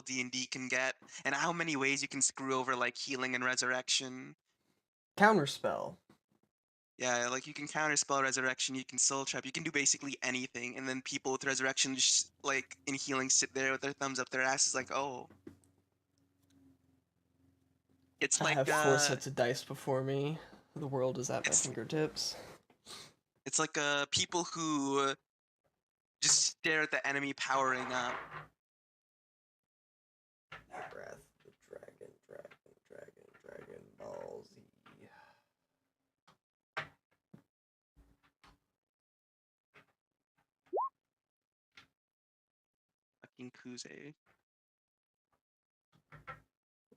D&D can get, and how many ways you can screw over like healing and resurrection. Counterspell. Yeah, like you can counterspell resurrection, you can soul trap, you can do basically anything, and then people with resurrection just like in healing sit there with their thumbs up their asses like, oh. It's I like have 4 sets of dice before me. The world is at my it's fingertips. it's like people who just stare at the enemy powering up. Breath, the Dragon Ball Z. Fucking Kuze.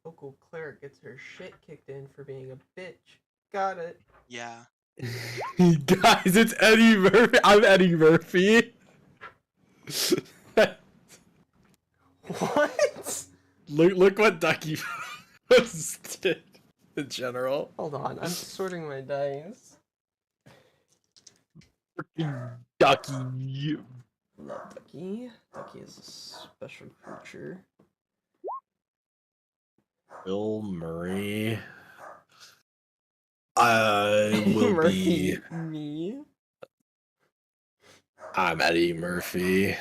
Local cleric gets her shit kicked in for being a bitch. Got it. Yeah. Guys, it's Eddie Murphy. I'm Eddie Murphy. What? Look what Ducky posted in general. Hold on, I'm sorting my dice. Ducky. Love Ducky. Ducky is a special creature. Bill Murray. I will be. Me. I'm Eddie Murphy.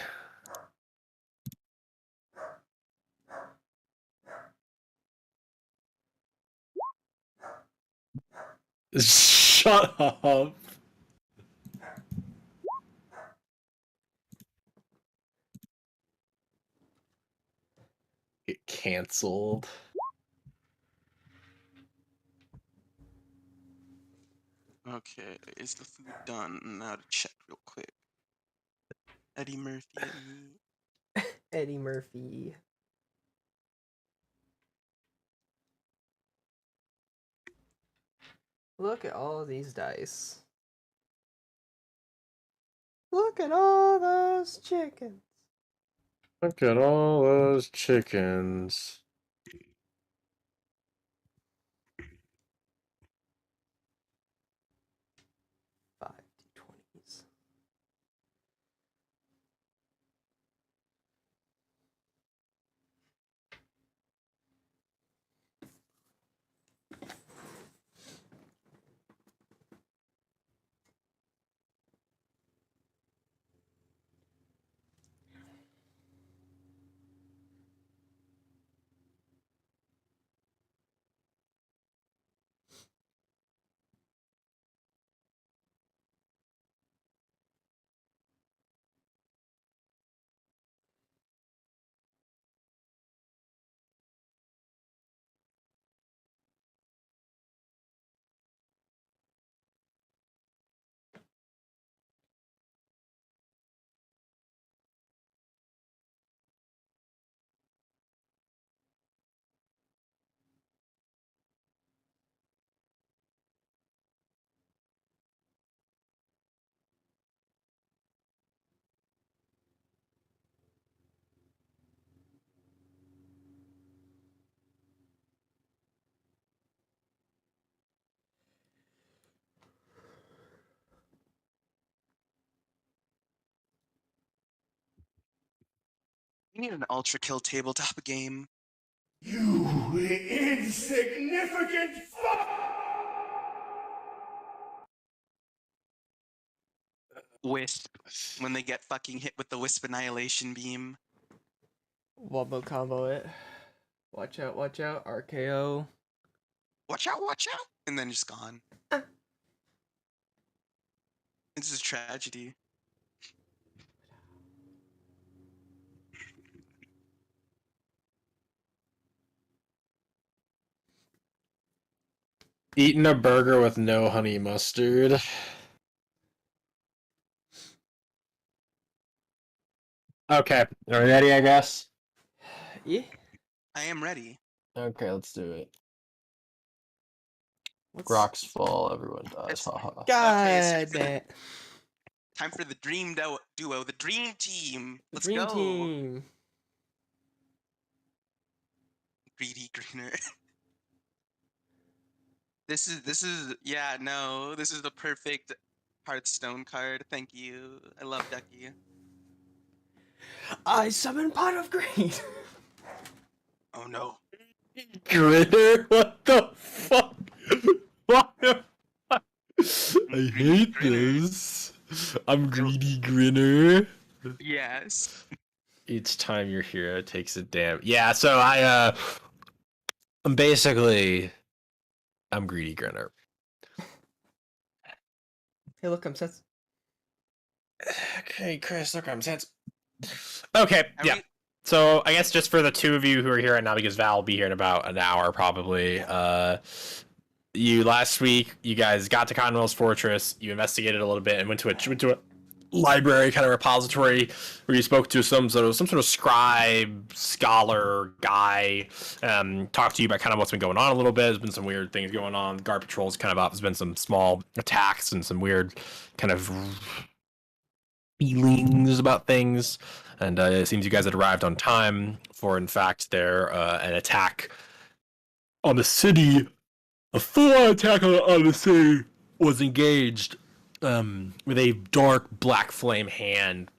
Shut up. Get canceled. Okay, is the food done? Now to check real quick. Eddie Murphy. Eddie Murphy. Look at all these dice. Look at all those chickens. Look at all those chickens. Five D20s. We need an ultra kill tabletop game. You insignificant fuck! Wisp. When they get fucking hit with the Wisp Annihilation Beam. Wombo combo it. Watch out, RKO. Watch out, watch out! And then just gone. This is tragedy. Eating a burger with no honey mustard. Okay, are we ready, I guess? Yeah. I am ready. Okay, let's do it. What's... Rocks fall, everyone dies. It's- Haha. God. Okay, so time for the dream duo, the dream team. Let's Dream go. team. Greedy greener. This is this is the perfect Hearthstone card. Thank you. I love Ducky. I summon Pot of Greed. no. Grinner? What the fuck? What the fuck? I hate Grinner. this. I'm greedy Grinner. Yes. Each time your hero takes a damn. Yeah, so I'm basically I'm greedy Grinner. Hey, look, I'm set. Okay, Chris, look, I'm sense. Okay, Are yeah. we- So I guess just for the two of you who are here right now, because Val will be here in about an hour probably. You last week, you guys got to Commonwealth's Fortress. You investigated a little bit and went to a library kind of repository where you spoke to some sort of scribe scholar guy. Talked to you about kind of what's been going on a little bit. There's been some weird things going on. Guard patrols kind of up. There's been some small attacks and some weird kind of feelings about things, and it seems you guys had arrived on time for, in fact, an attack on the city. A full-on attack on the city was engaged with a dark black flame hand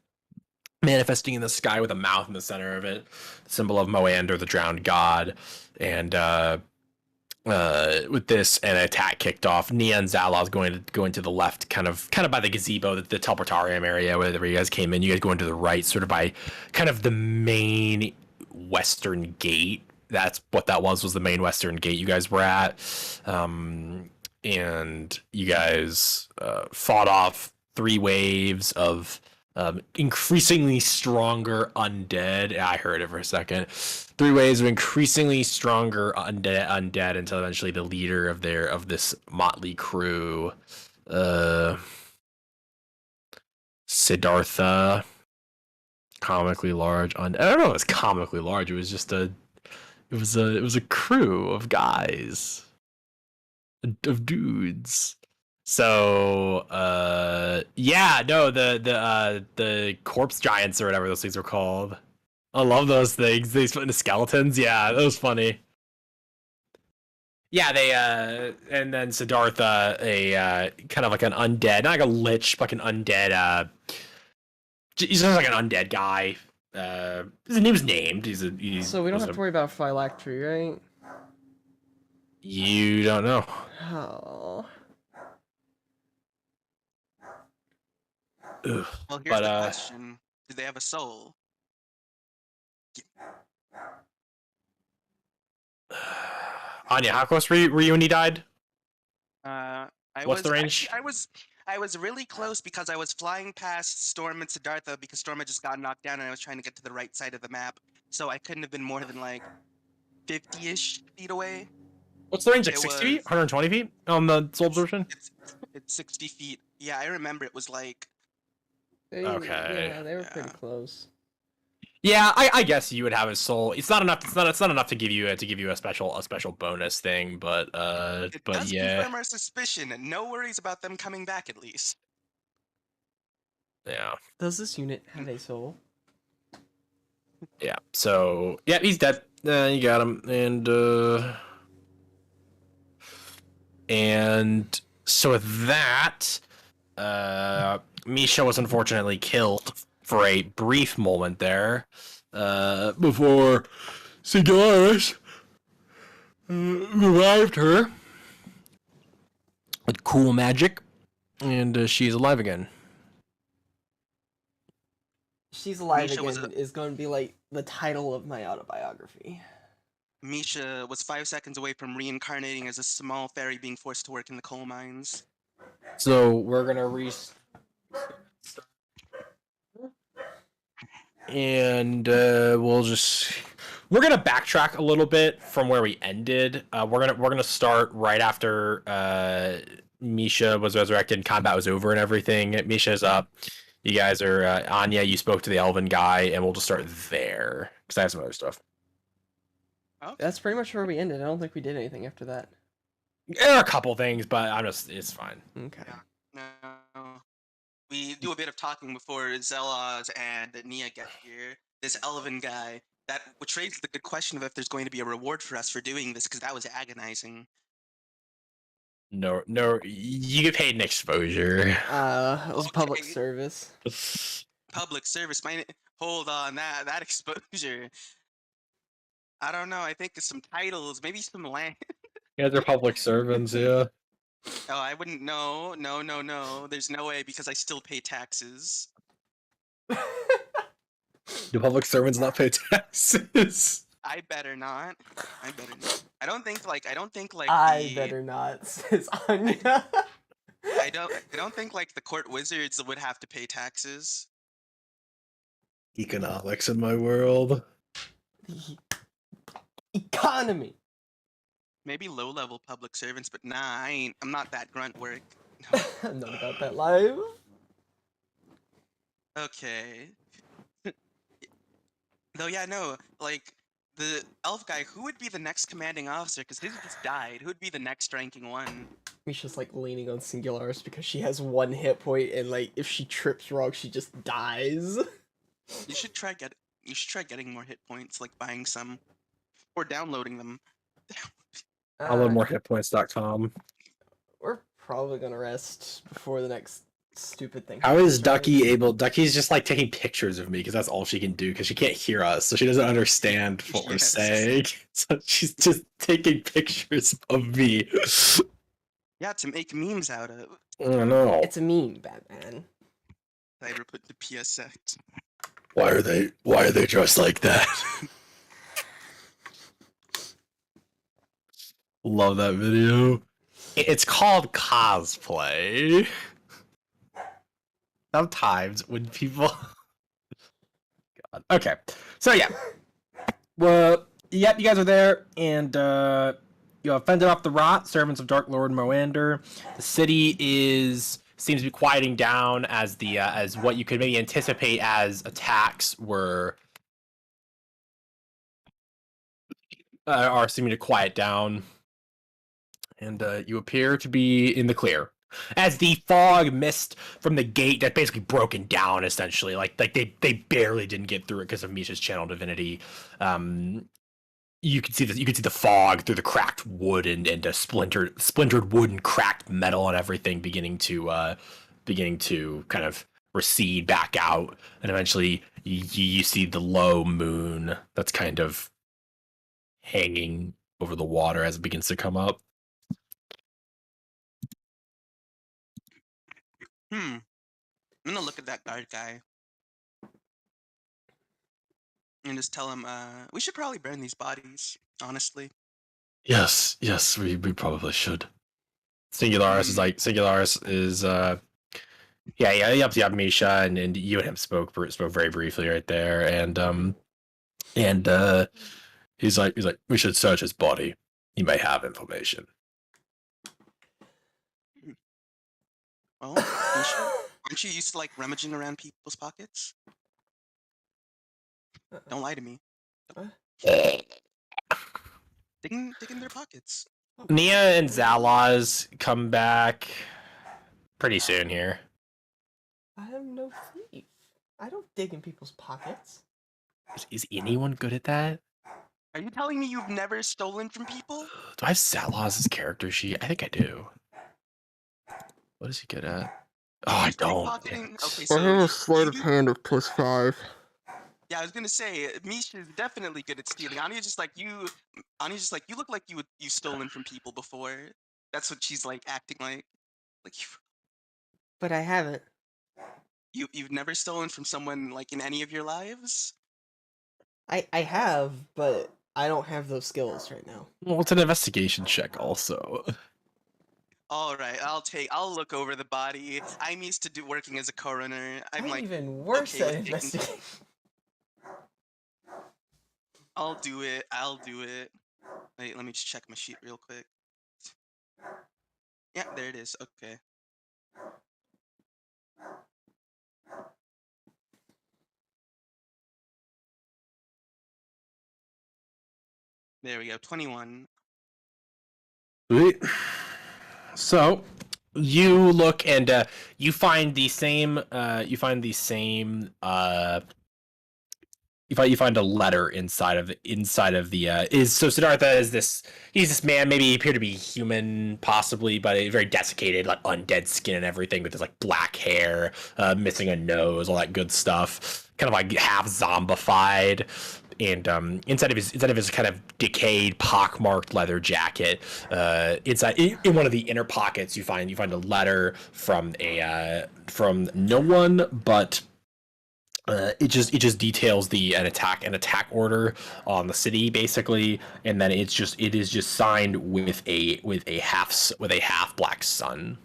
manifesting in the sky with a mouth in the center of it, symbol of Moander, the drowned god, and with this, an attack kicked off. Nia and Zalaz going to the left, kind of by the gazebo, the Telportarium area where you guys came in. You guys going to the right, sort of by kind of the main western gate. That's what that was the main western gate you guys were at. And you guys fought off 3 waves of increasingly stronger undead. I heard it for a second. 3 waves of increasingly stronger undead until eventually the leader of this motley crew, Siddhartha, comically large. I don't know. It was comically large. It was just it was a crew of guys, of dudes. So the corpse giants or whatever those things were called. I love those things. They split into skeletons. Yeah, that was funny. Yeah, they and then Siddhartha, a kind of like an undead, not like a lich, but like an undead. He's just like an undead guy. His name's named. So we don't have to worry about phylactery, right? You don't know. Oh. Ugh. Well, here's the question: do they have a soul? Anya, how close were you when he died? What's the range? I was really close because I was flying past Storm and Siddhartha because Storm had just got knocked down and I was trying to get to the right side of the map. So I couldn't have been more than like 50-ish feet away. What's the range? Like It 60 feet? was- 120 feet on the soul absorption? It's 60 feet. Yeah, I remember it was like. Okay. Yeah, they were pretty Yeah. close. Yeah, I guess you would have his soul. It's not enough. It's not enough to give you a special bonus thing, but It does yeah, confirm our suspicion. No worries about them coming back, at least. yeah, Does this unit have a soul? yeah. So yeah, he's dead. You got him, and so with that, Misha was unfortunately killed for a brief moment there, before Sigaris revived her with cool magic, and she's alive again. She's Alive Misha was Again is going to be like the title of my autobiography. Misha was 5 seconds away from reincarnating as a small fairy being forced to work in the coal mines. So we're gonna and we're gonna backtrack a little bit from where we ended. We're gonna start right after Misha was resurrected and combat was over and everything. Misha's up. You guys are Anya. You spoke to the elven guy, and we'll just start there because I have some other stuff. That's pretty much where we ended. I don't think we did anything after that. There are a couple things, but it's fine. Okay. No. We do a bit of talking before Zelaz and Nia get here. This elven guy, which raises the good question of if there's going to be a reward for us for doing this, because that was agonizing. No, you get paid in exposure. It was public Okay. service. Public service, hold on, that exposure. I don't know. I think some titles, maybe some land. You guys are public servants, yeah. Oh, I wouldn't know. No. There's no way because I still pay taxes. Do public servants not pay taxes? I better not. I better not. I don't think like I the better not, says Anya. I don't think like the court wizards would have to pay taxes. Economics in my world. The economy. Maybe low-level public servants, but nah, I'm not that grunt work. I'm not about that life. Okay. Though yeah, no, like the elf guy, who would be the next commanding officer? Because his just died. Who would be the next ranking one? Misha's like leaning on Singularis because she has 1 hit point and like if she trips wrong, she just dies. You should try getting more hit points, like buying some or downloading them. Downloadmorehitpoints.com. We're probably gonna rest before the next stupid thing. How is happens, right? Ducky able? Ducky's just like taking pictures of me because that's all she can do because she can't hear us, so she doesn't understand what we're Yes. saying. So she's just taking pictures of me. Yeah, to make memes out of. Oh no! It's a meme, Batman. Did I ever put the PSX? Why are they dressed like that? Love that video. It's called cosplay. Sometimes when people God. Okay. So yeah. Well, yep, you guys are there, and you have fended off the rot, servants of Dark Lord Moander. The city seems to be quieting down as the as what you could maybe anticipate as attacks are seeming to quiet down, and you appear to be in the clear. As the fog mist from the gate that's basically broken down, essentially, like they barely didn't get through it because of Misha's channel divinity. You can see the fog through the cracked wood and the splintered wood and cracked metal and everything beginning to kind of recede back out, and eventually you see the low moon that's kind of hanging over the water as it begins to come up. I'm gonna look at that guard guy and just tell him, we should probably burn these bodies, honestly. Yes, we probably should. Singularis is yep, Misha, and you and him spoke very briefly right there, and he's like, we should search his body. He may have information. Well, aren't you used to like rummaging around people's pockets? Don't lie to me. Dig in their pockets. Nia and Zalaz come back pretty soon here. I am no thief. I don't dig in people's pockets. Is anyone good at that? Are you telling me you've never stolen from people? Do I have Zalaz's character sheet? I think I do. What is he good at? Oh, I don't. Pickpocketing? Okay, I so have a sleight of hand of +5. yeah, I was gonna say Misha is definitely good at stealing. Anya's just like you look like you've stolen from people before. That's what she's like acting like. Like But I haven't. you've never stolen from someone like in any of your lives? I have, but I don't have those skills right now. Well, it's an investigation check also. All right, I'll look over the body. I'm used to working as a coroner. I'm like even worse okay at with taking- investigating. I'll do it. Wait, let me just check my sheet real quick. Yeah, there it is. Okay. There we go. 21. Sweet. So you look and you find the same. You find a letter inside of the so Siddhartha is he's this man, maybe he appeared to be human possibly, but very desiccated, like undead skin and everything, with his like black hair, missing a nose, all that good stuff, kind of like half zombified, inside of his kind of decayed, pockmarked leather jacket, inside in one of the inner pockets, you find a letter from no one, but it just details an attack order on the city basically, and then it is just signed with a half black sun.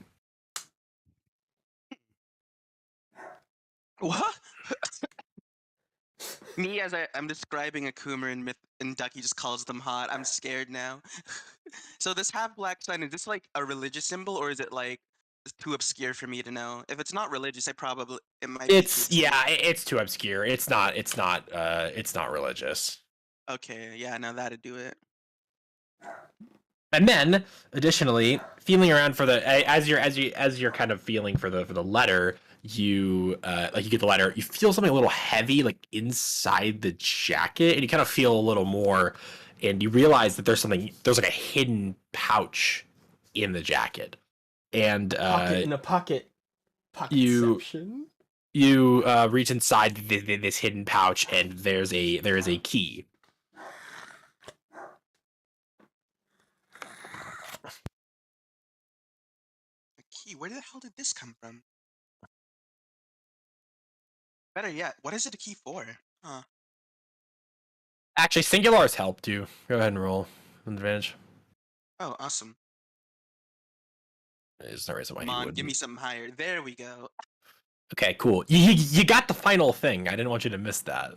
What? Me as I'm describing a Coomer and Ducky just calls them hot. I'm scared now. So this half black sun, is this like a religious symbol, or is it like too obscure for me to know? If it's not religious, it might be too obscure. It's too obscure. It's not religious. Okay, yeah, now that'd do it. And then, additionally, feeling around for the as you're kind of feeling for the letter, you get the letter, you feel something a little heavy like inside the jacket, and you kind of feel a little more, and you realize that there's like a hidden pouch in the jacket, and Pocket in a pocket. You reach inside this hidden pouch, and there is a key. Key? Where the hell did this come from? Better yet, what is it a key for? Huh. Actually, Singular's helped you. Go ahead and roll an advantage. Oh, awesome. There's no reason why Come he on, wouldn't. give me something higher. There we go. Okay, cool. You got the final thing. I didn't want you to miss that.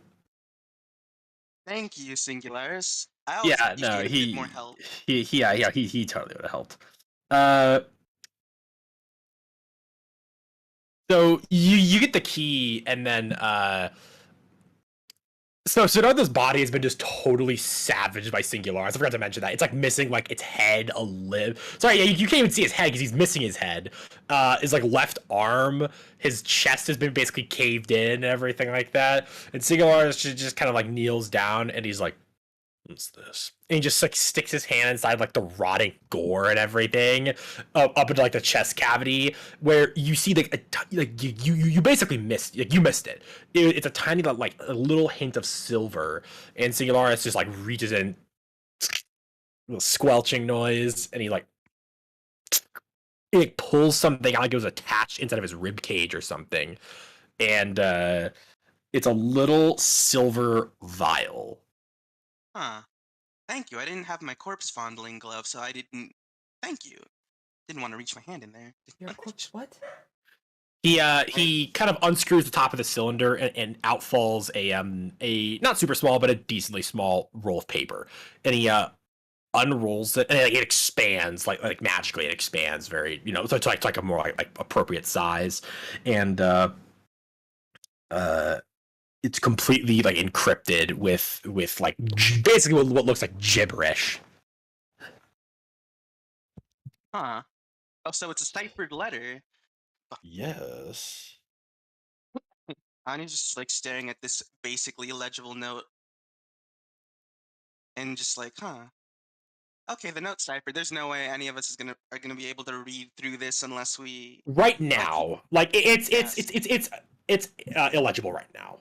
Thank you, Singularis. I always appreciate a bit more help. He totally would have helped. So you get the key, and then so now this body has been just totally savaged by Singularis. I forgot to mention that. It's like missing like its head, a lid. Sorry, yeah, you can't even see his head because he's missing his head. His like left arm, his chest has been basically caved in and everything like that. And Singularis just kind of like kneels down, and he's like, "What's this?" And he just like sticks his hand inside like the rotting gore and everything, up into like the chest cavity, where you see like you basically missed, like you missed it. It's a tiny like a little hint of silver, and Singularis just like reaches in, little squelching noise, and he like pulls something out like it was attached inside of his rib cage or something, and it's a little silver vial. Huh. Thank you. I didn't have my corpse fondling glove, so I didn't. Thank you. Didn't want to reach my hand in there. Your corpse? What? He kind of unscrews the top of the cylinder, and out falls a not super small but a decently small roll of paper, and he unrolls it, and it expands like magically. It expands very, so it's like a more like appropriate size, and it's completely like encrypted with like basically what looks like gibberish. Huh. Oh, so it's a ciphered letter. Yes. Anya's just like staring at this basically illegible note, and just like, huh. Okay, the note's ciphered. There's no way any of us are gonna be able to read through this unless we. Right now, like it's illegible right now.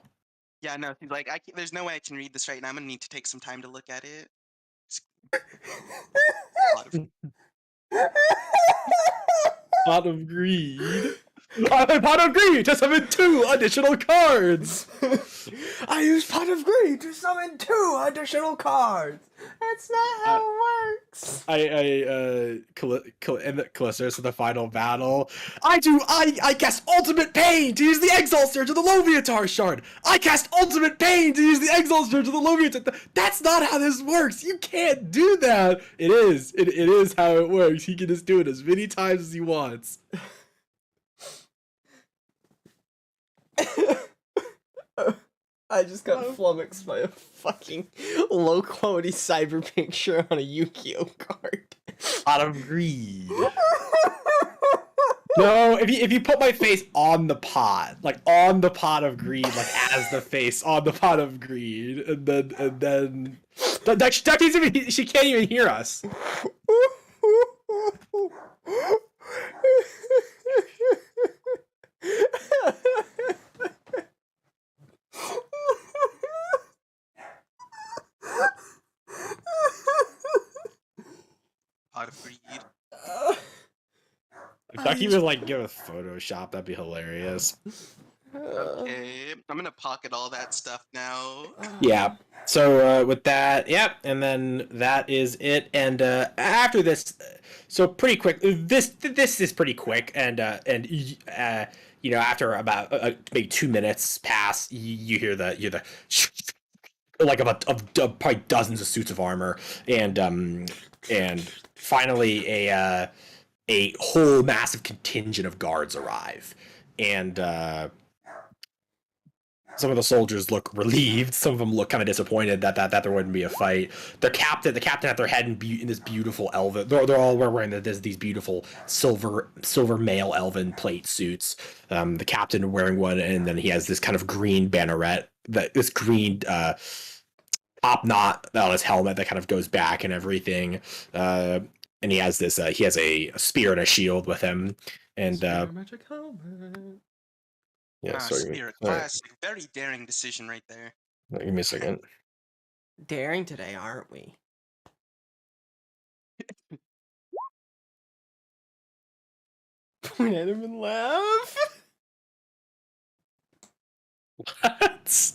Yeah, no. She's like, there's no way I can read this right now. I'm gonna need to take some time to look at it. Pot of greed. Pot of greed to summon 2 additional cards. I use Pot of Greed to summon 2 additional cards. That's not how it works. Callisto for the final battle. I cast Ultimate Pain to use the Exalt Surge of the Loviatar Shard. I cast Ultimate Pain to use the Exalt Surge of the Loviatar. That's not how this works. You can't do that. It is how it works. He can just do it as many times as he wants. I just got flummoxed by a fucking low quality cyber picture on a Yu-Gi-Oh card. Pot of greed. No, if you put my face on the pot, like on the pot of greed, like as the face on the pot of greed, and then she can't even hear us. agreed. If Ducky was like give a Photoshop, that'd be hilarious. Okay, I'm gonna pocket all that stuff now. Yeah. So with that, yep, and then that is it. And after this, so pretty quick. This is pretty quick, and you know, after about maybe 2 minutes pass, you hear the like of probably dozens of suits of armor, and finally a whole massive contingent of guards arrive, and some of the soldiers look relieved. Some of them look kind of disappointed that there wouldn't be a fight. The captain at their head in this beautiful elven. They're all wearing these beautiful silver mail elven plate suits. The captain wearing one, and then he has this kind of green banneret, this green top knot on his helmet that kind of goes back and everything. And he has this. He has a spear and a shield with him, and magic helmet. yeah. Spirit, classic, very daring decision right there. Give me a second. Daring today, aren't we? Point at him and laugh. What?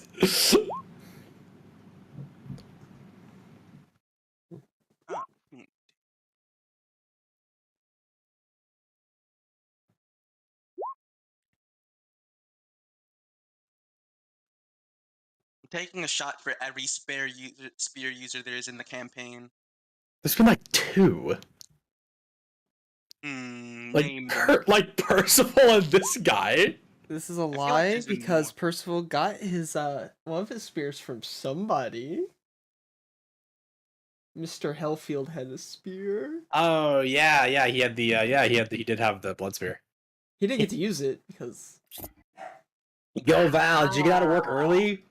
Taking a shot for every spear user there is in the campaign. There's been like 2. Like Percival and this guy. This is a like lie there's been because more. Percival got his one of his spears from somebody. Mr. Hellfield had a spear. Oh yeah, he had the he did have the blood spear. He didn't get to use it because Yo Val, did you get out of work early?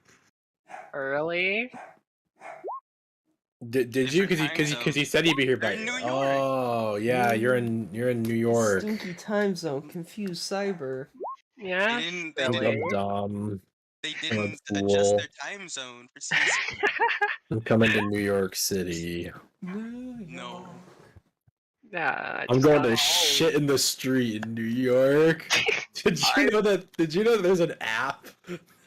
Early? Did you? Because he said he'd be here by. They're in New York. Oh yeah, you're in New York. stinky time zone, confused cyber. Yeah. They didn't Dumb. adjust Lol. their time zone for season. I'm coming to New York City. No. Nah, I'm going to shit in the street in New York. Did you know that there's an app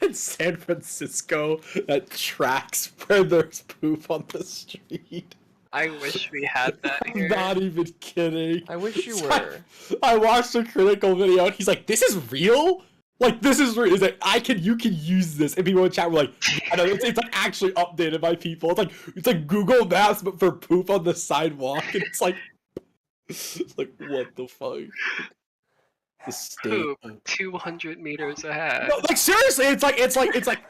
in San Francisco that tracks where there's poop on the street? I wish we had that I'm here. not even kidding. I wish you So were. I watched a critical video and he's like, "This is real? Like this is real? Is like you can use this?" And people in chat were like, "I know it's like actually updated by people. It's like Google Maps but for poop on the sidewalk." And it's like what the fuck? The state. Poop 200 meters ahead. No, like seriously, it's like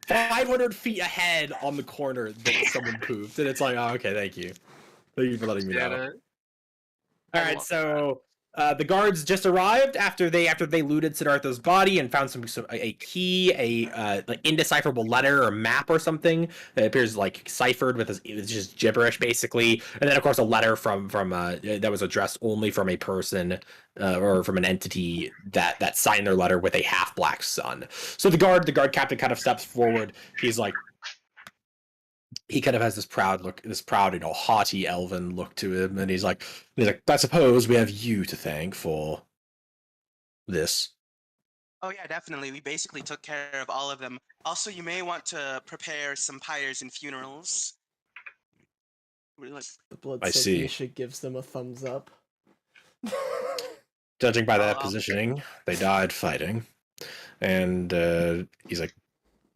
500 feet ahead on the corner that someone pooped, and it's like, oh, okay, thank you for letting me Get know. it. All right, so the guards just arrived after they looted Siddhartha's body and found a key, like indecipherable letter or map or something that appears like ciphered with it's just gibberish basically, and then of course a letter from that was addressed only from a person or from an entity that signed their letter with a half black sun. So the guard captain kind of steps forward. He's like. He kind of has this proud, haughty elven look to him, and he's like, I suppose we have you to thank for this. Oh yeah, definitely. We basically took care of all of them. Also, you may want to prepare some pyres and funerals. We're like, The blood I see. Misha gives them a thumbs up. Judging by that positioning, they died fighting. And he's like,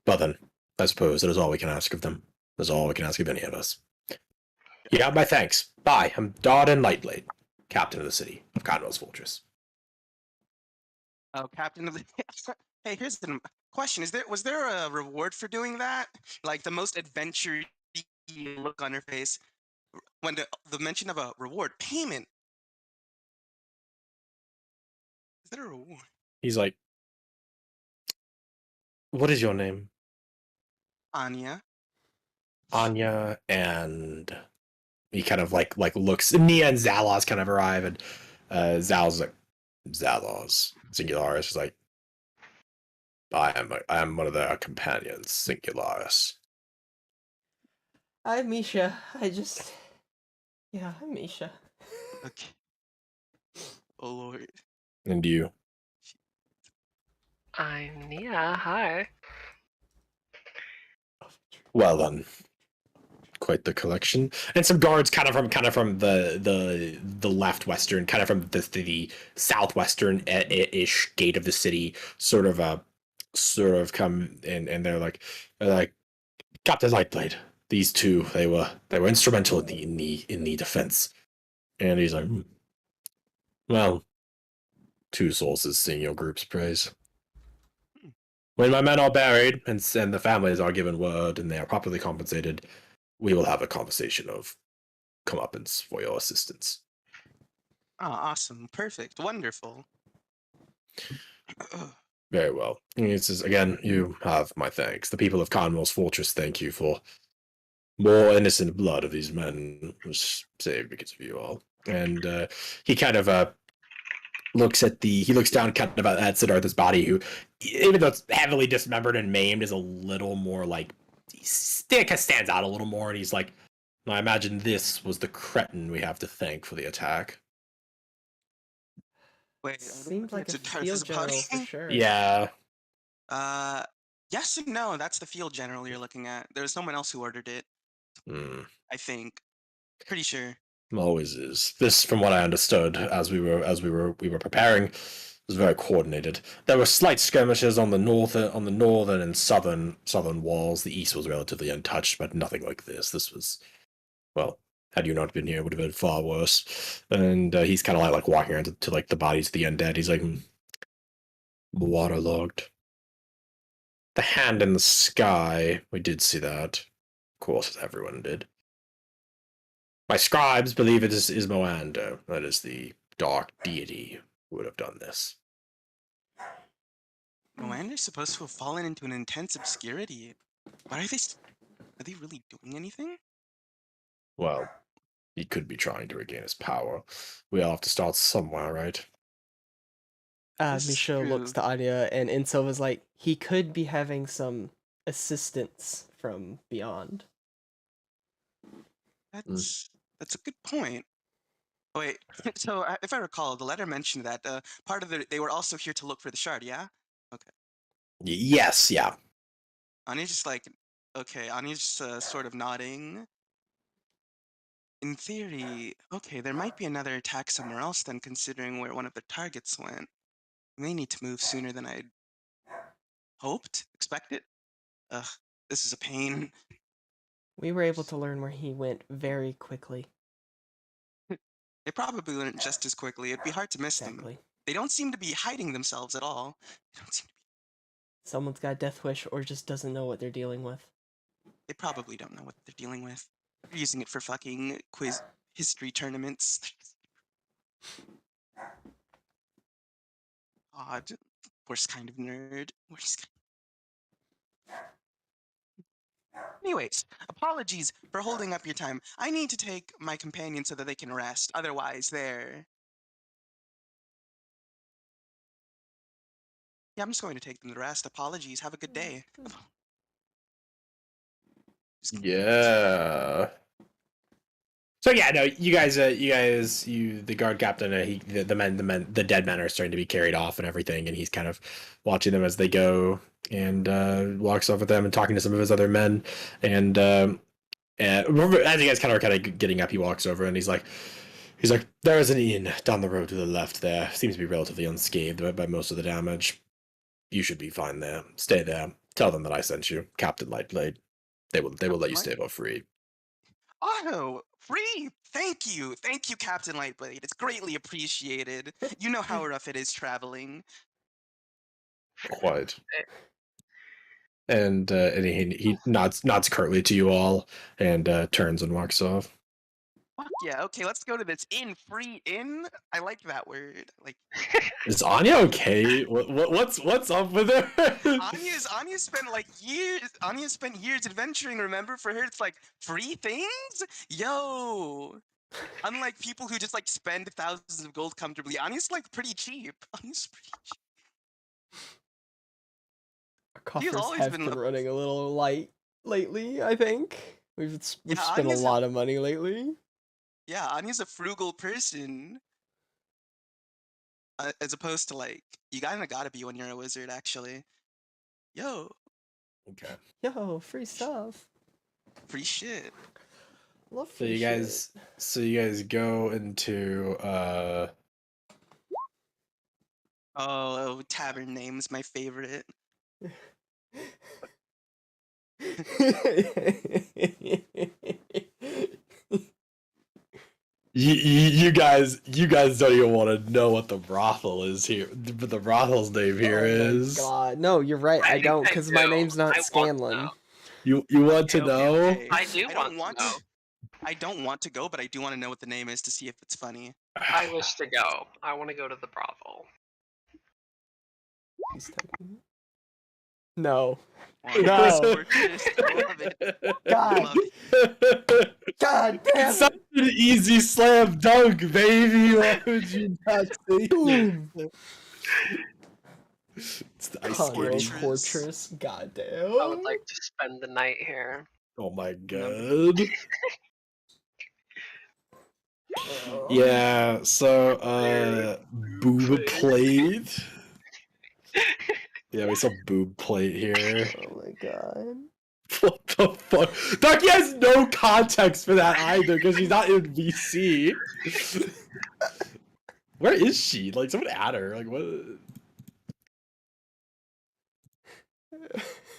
well then, I suppose that is all we can ask of them. That's all we can ask of any of us. You got my thanks. Bye. I'm Dawden Lightblade, captain of the city of Conwell's Fortress. oh, captain of the. Hey, here's the question: was there a reward for doing that? Like the most adventure look on her face when the mention of a reward payment. Is there a reward? He's like, what is your name? Anya. Anya, and he kind of like looks. Nia and Zalos kind of arrive, and Zal's like, Zalos Singularis is like, I am one of their companions, Singularis. I'm Misha. I'm Misha. Okay. Oh lord. And you. I'm Nia. Hi. Well then, quite the collection. And some guards kind of from the left western, kind of from the southwestern ish gate of the city, sort of come in, and they're like Captain Lightblade. These two, they were instrumental in the defense. And he's like, well, two sources sing your group's praise. When my men are buried and the families are given word and they are properly compensated, we will have a conversation of comeuppance for your assistance. Oh, awesome. Perfect. Wonderful. Very well. He says, again, you have my thanks. The people of Conwell's Fortress thank you for more innocent blood of these men was saved because of you all. And he kind of looks down kind of at Siddhartha's body, who, even though it's heavily dismembered and maimed, is a little more like, stands out a little more, and he's like, I imagine this was the cretin we have to thank for the attack. Wait, Seems like a Siddhartha's field general body? for sure. Yeah. Yes and no. That's the field general you're looking at. There's someone else who ordered it. I think. Pretty sure. Always is. This, from what I understood, as we were preparing, was very coordinated. There were slight skirmishes on the northern and southern walls. The east was relatively untouched, but nothing like this. This was, well, had you not been here, it would have been far worse. And he's kind of like walking around to like the bodies of the undead. He's like, waterlogged. The hand in the sky. We did see that. Of course, everyone did. My scribes believe it is Moando. That is the dark deity who would have done this. Moander's supposed to have fallen into an intense obscurity. What are they? Are they really doing anything? Well, he could be trying to regain his power. We all have to start somewhere, right? This is Michelle looks true. to Anya, and Insilva's like, he could be having some assistance from beyond. That's a good point. Oh, wait, so if I recall, the letter mentioned that part of they were also here to look for the shard. Yeah. Okay. Yes, yeah. Anya's just like, okay. Anya's just sort of nodding. In theory, okay, there might be another attack somewhere else then, considering where one of the targets went. They need to move sooner than I'd hoped, expected. Ugh, this is a pain. We were able to learn where he went very quickly. They probably learned just as quickly. It'd be hard to miss them. They don't seem to be hiding themselves at all. They don't seem to be. Someone's got a death wish or just doesn't know what they're dealing with. They probably don't know what they're dealing with. They're using it for fucking quiz history tournaments. Odd. Worst kind of nerd. Worst kind. Anyways, apologies for holding up your time. I need to take my companion so that they can rest. Otherwise, they're... Yeah, I'm just going to take them to rest. Apologies. Have a good day. Yeah. So yeah, no, the guard captain, the dead men are starting to be carried off and everything, and he's kind of watching them as they go, and walks off with them and talking to some of his other men, and as you guys kind of getting up, he walks over and he's like, there is an inn down the road to the left there. Seems to be relatively unscathed by most of the damage. You should be fine there. Stay there. Tell them that I sent you, Captain Lightblade. They will let you stay for free. Oh, free! Thank you, Captain Lightblade. It's greatly appreciated. You know how rough it is traveling. Quite. And he nods curtly to you all and turns and walks off. Fuck yeah! Okay, let's go to this inn. Free inn. I like that word. Like, is Anya okay? What's up with her? Anya spent like years. Anya spent years adventuring. Remember, for her, it's like free things. Yo. Unlike people who just like spend thousands of gold comfortably, Anya's like pretty cheap. Anya's pretty cheap. Our coffers have been running a little light lately, I think. We've spent a lot of money lately. Yeah, Anya's a frugal person. As opposed to like, you gotta be when you're a wizard, actually. Yo, Okay. Yo, free stuff. free shit. Love So free you guys, go into Oh, tavern names, my favorite. you guys don't even want to know what the brothel is here. But the brothel's name here is. Oh my god. No, you're right. I don't, because my do. name's not I want to Scanlan. know. You want to know? Okay. I do don't want to know. I don't want to go, but I do want to know what the name is to see if it's funny. I wish to go. I want to go to the brothel. He's typing it. No. No. No. God. Love it. God damn It's such an easy slam dunk, baby. Why would you not say Boom. It's the ice Conroe skating. Fortress. God damn. I would like to spend the night here. Oh my god. Yeah, so boob plate. Yeah, we saw boob plate here. Oh my god. What the fuck? Ducky has no context for that either, because she's not in VC. Where is she? Like, someone add her. Like, what?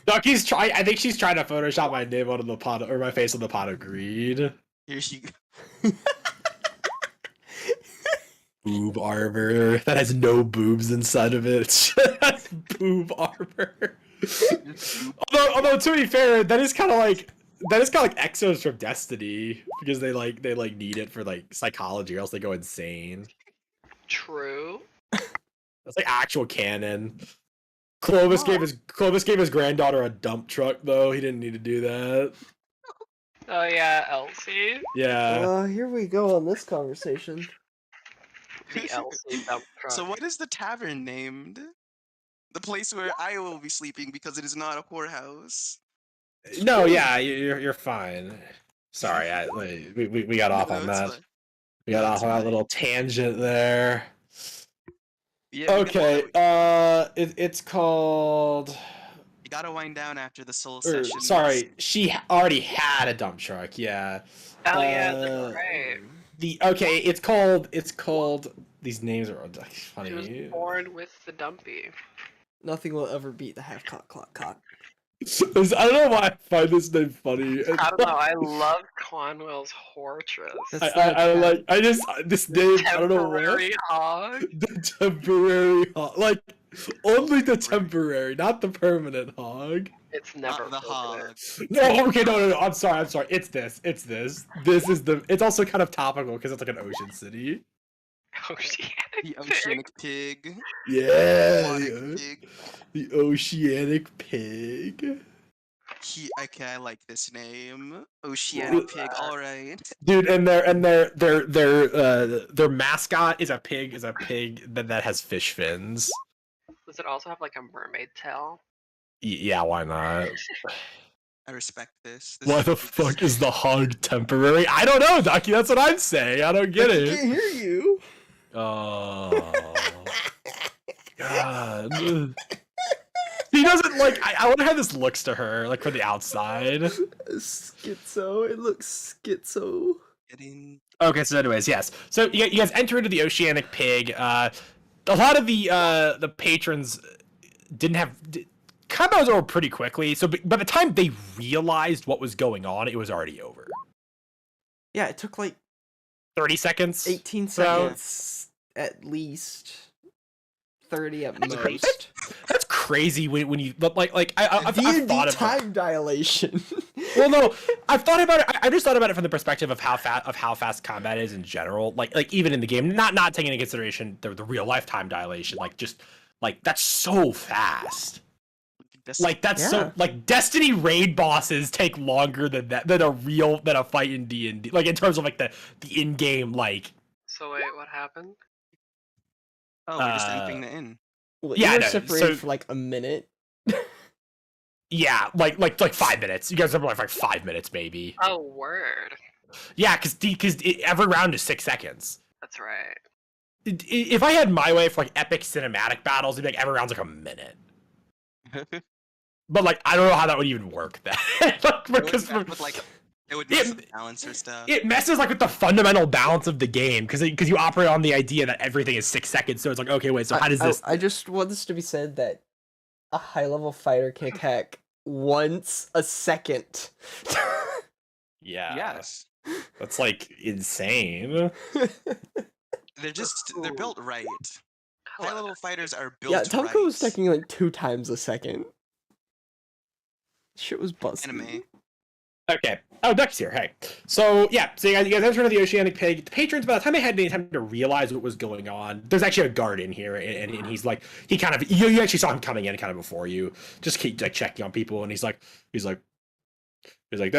Ducky's trying. I think she's trying to Photoshop my name onto the pot, or my face on the pot of greed. Here she goes. Boob armor that has no boobs inside of it. It's just boob armor. although to be fair, that is kind of like Exos from Destiny, because they need it for like psychology, or else they go insane. True. That's like actual canon. Clovis gave his granddaughter a dump truck, though. He didn't need to do that. Oh yeah, Elsie. Yeah. Here we go on this conversation. The Elsie dump truck. So what is the tavern named? The place where I will be sleeping because it is not a whorehouse. No, yeah, you're fine. Sorry, we got off on it's that. fine. We got No, off it's on that fine. little tangent there. Yeah, Okay, it's called. You gotta wind down after the soul Or, session. sorry, she already had a dump truck. Yeah. Oh yeah, that's right. It's called. These names are funny. She was born with the dumpy. Nothing will ever beat the half cock. I don't know why I find this name funny. I don't know. I love Conwell's Fortress. This name. I don't know what. Temporary hog. The temporary hog, like only the temporary, not the permanent hog. It's never Not the hog. No, okay, no. I'm sorry. It's this. This is the. It's also kind of topical because it's like an ocean city. The Oceanic Pig. Yeah, Aquatic Pig. the Oceanic Pig. Okay, I like this name. Oceanic Pig. All right. Dude, and their mascot is a pig. That has fish fins. Does it also have like a mermaid tail? Yeah, why not? I respect this. Why the fuck is the hog temporary? I don't know, Ducky. That's what I'm saying. I don't get I it. can't hear you. Oh God. He doesn't like. I wonder how this looks to her, like from the outside. Schizo. It looks schizo. Okay, so anyways, yes. So you guys enter into the Oceanic Pig. A lot of the patrons didn't have. Combat was over pretty quickly. So by the time they realized what was going on, it was already over. Yeah, it took like 30 seconds. 18 seconds at least. 30 at most. That's crazy when you like I've D&D thought about time dilation. Well, no, I've thought about it. I just thought about it from the perspective of how fast combat is in general. Like even in the game, not taking into consideration the real life time dilation. Like just like that's so fast. Like that's so like Destiny raid bosses take longer than a fight in D&D. Like in terms of like the in game like. So wait, what happened? Oh, we're just entering the inn. Well, yeah, you were no, separated for like a minute. Yeah, like 5 minutes. You guys have like 5 minutes maybe. Oh, word. Yeah, because every round is 6 seconds. That's right. If I had my way for like epic cinematic battles, it'd be like every round's like a minute. But like I don't know how that would even work. That because it would mess with the balance or stuff. It messes like with the fundamental balance of the game because you operate on the idea that everything is 6 seconds. So it's like, okay, wait, so how does this? I just want this to be said that a high level fighter can attack once a second. Yeah. Yes. That's like insane. They're built right. High level fighters are built Yeah, Tonko right. was attacking like 2 times a second. Shit was busted. Anime. Okay. Oh, Ducky's here. Hey. So yeah. So you guys enter the Oceanic Pig. The patrons, by the time they had any time to realize what was going on, there's actually a guard in here, and he's like, he kind of you actually saw him coming in kind of before you, just keep like checking on people, and he's like, there's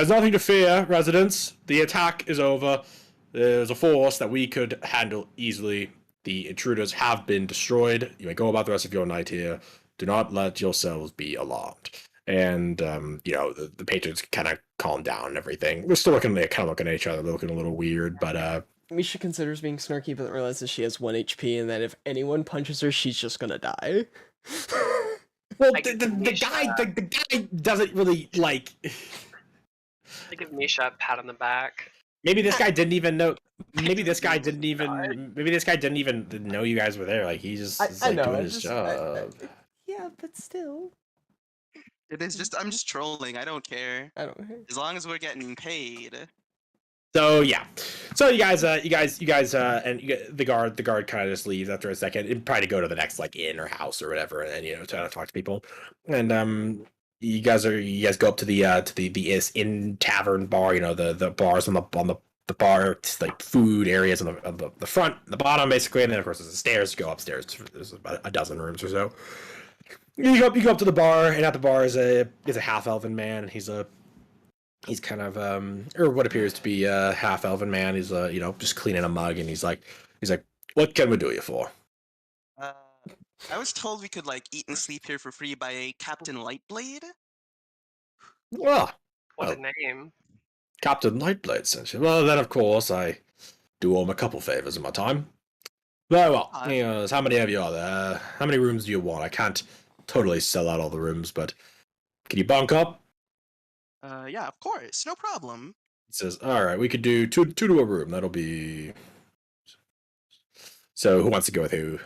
nothing to fear, residents. The attack is over. There's a force that we could handle easily. The intruders have been destroyed. You may go about the rest of your night here. Do not let yourselves be alarmed. And the patrons kind of calm down and everything. We're still looking at each other, looking a little weird, but Misha considers being snarky, but realizes she has 1 HP, and that if anyone punches her, she's just gonna die. Well, the guy doesn't really like. I give Misha a pat on the back. Maybe this guy didn't even know. Maybe this guy didn't even know you guys were there. Like he just is like doing his job. Yeah, but still. It is just I'm just trolling. I don't care. I don't care. As long as we're getting paid. So yeah, so you guys, and the guard kind of just leaves after a second, and probably go to the next like inn or house or whatever, and try to talk to people, and you guys go up to the inn tavern bar, the bars on the bar, like food areas on the front, the bottom basically, and then of course there's the stairs to go upstairs. There's about a dozen rooms or so. You go up to the bar, and at the bar is a half elven man, and he's kind of or what appears to be a half elven man. He's just cleaning a mug, and he's like, what can we do you for? I was told we could like eat and sleep here for free by a Captain Lightblade. Well, What a name. Captain Lightblade, essentially. Well, then of course I do owe him a couple favors in my time. Very well. How many of you are there? How many rooms do you want? I can't totally sell out all the rooms, but can you bunk up? Yeah, of course, no problem. He says, all right, we could do two to a room. That'll be. So who wants to go with who?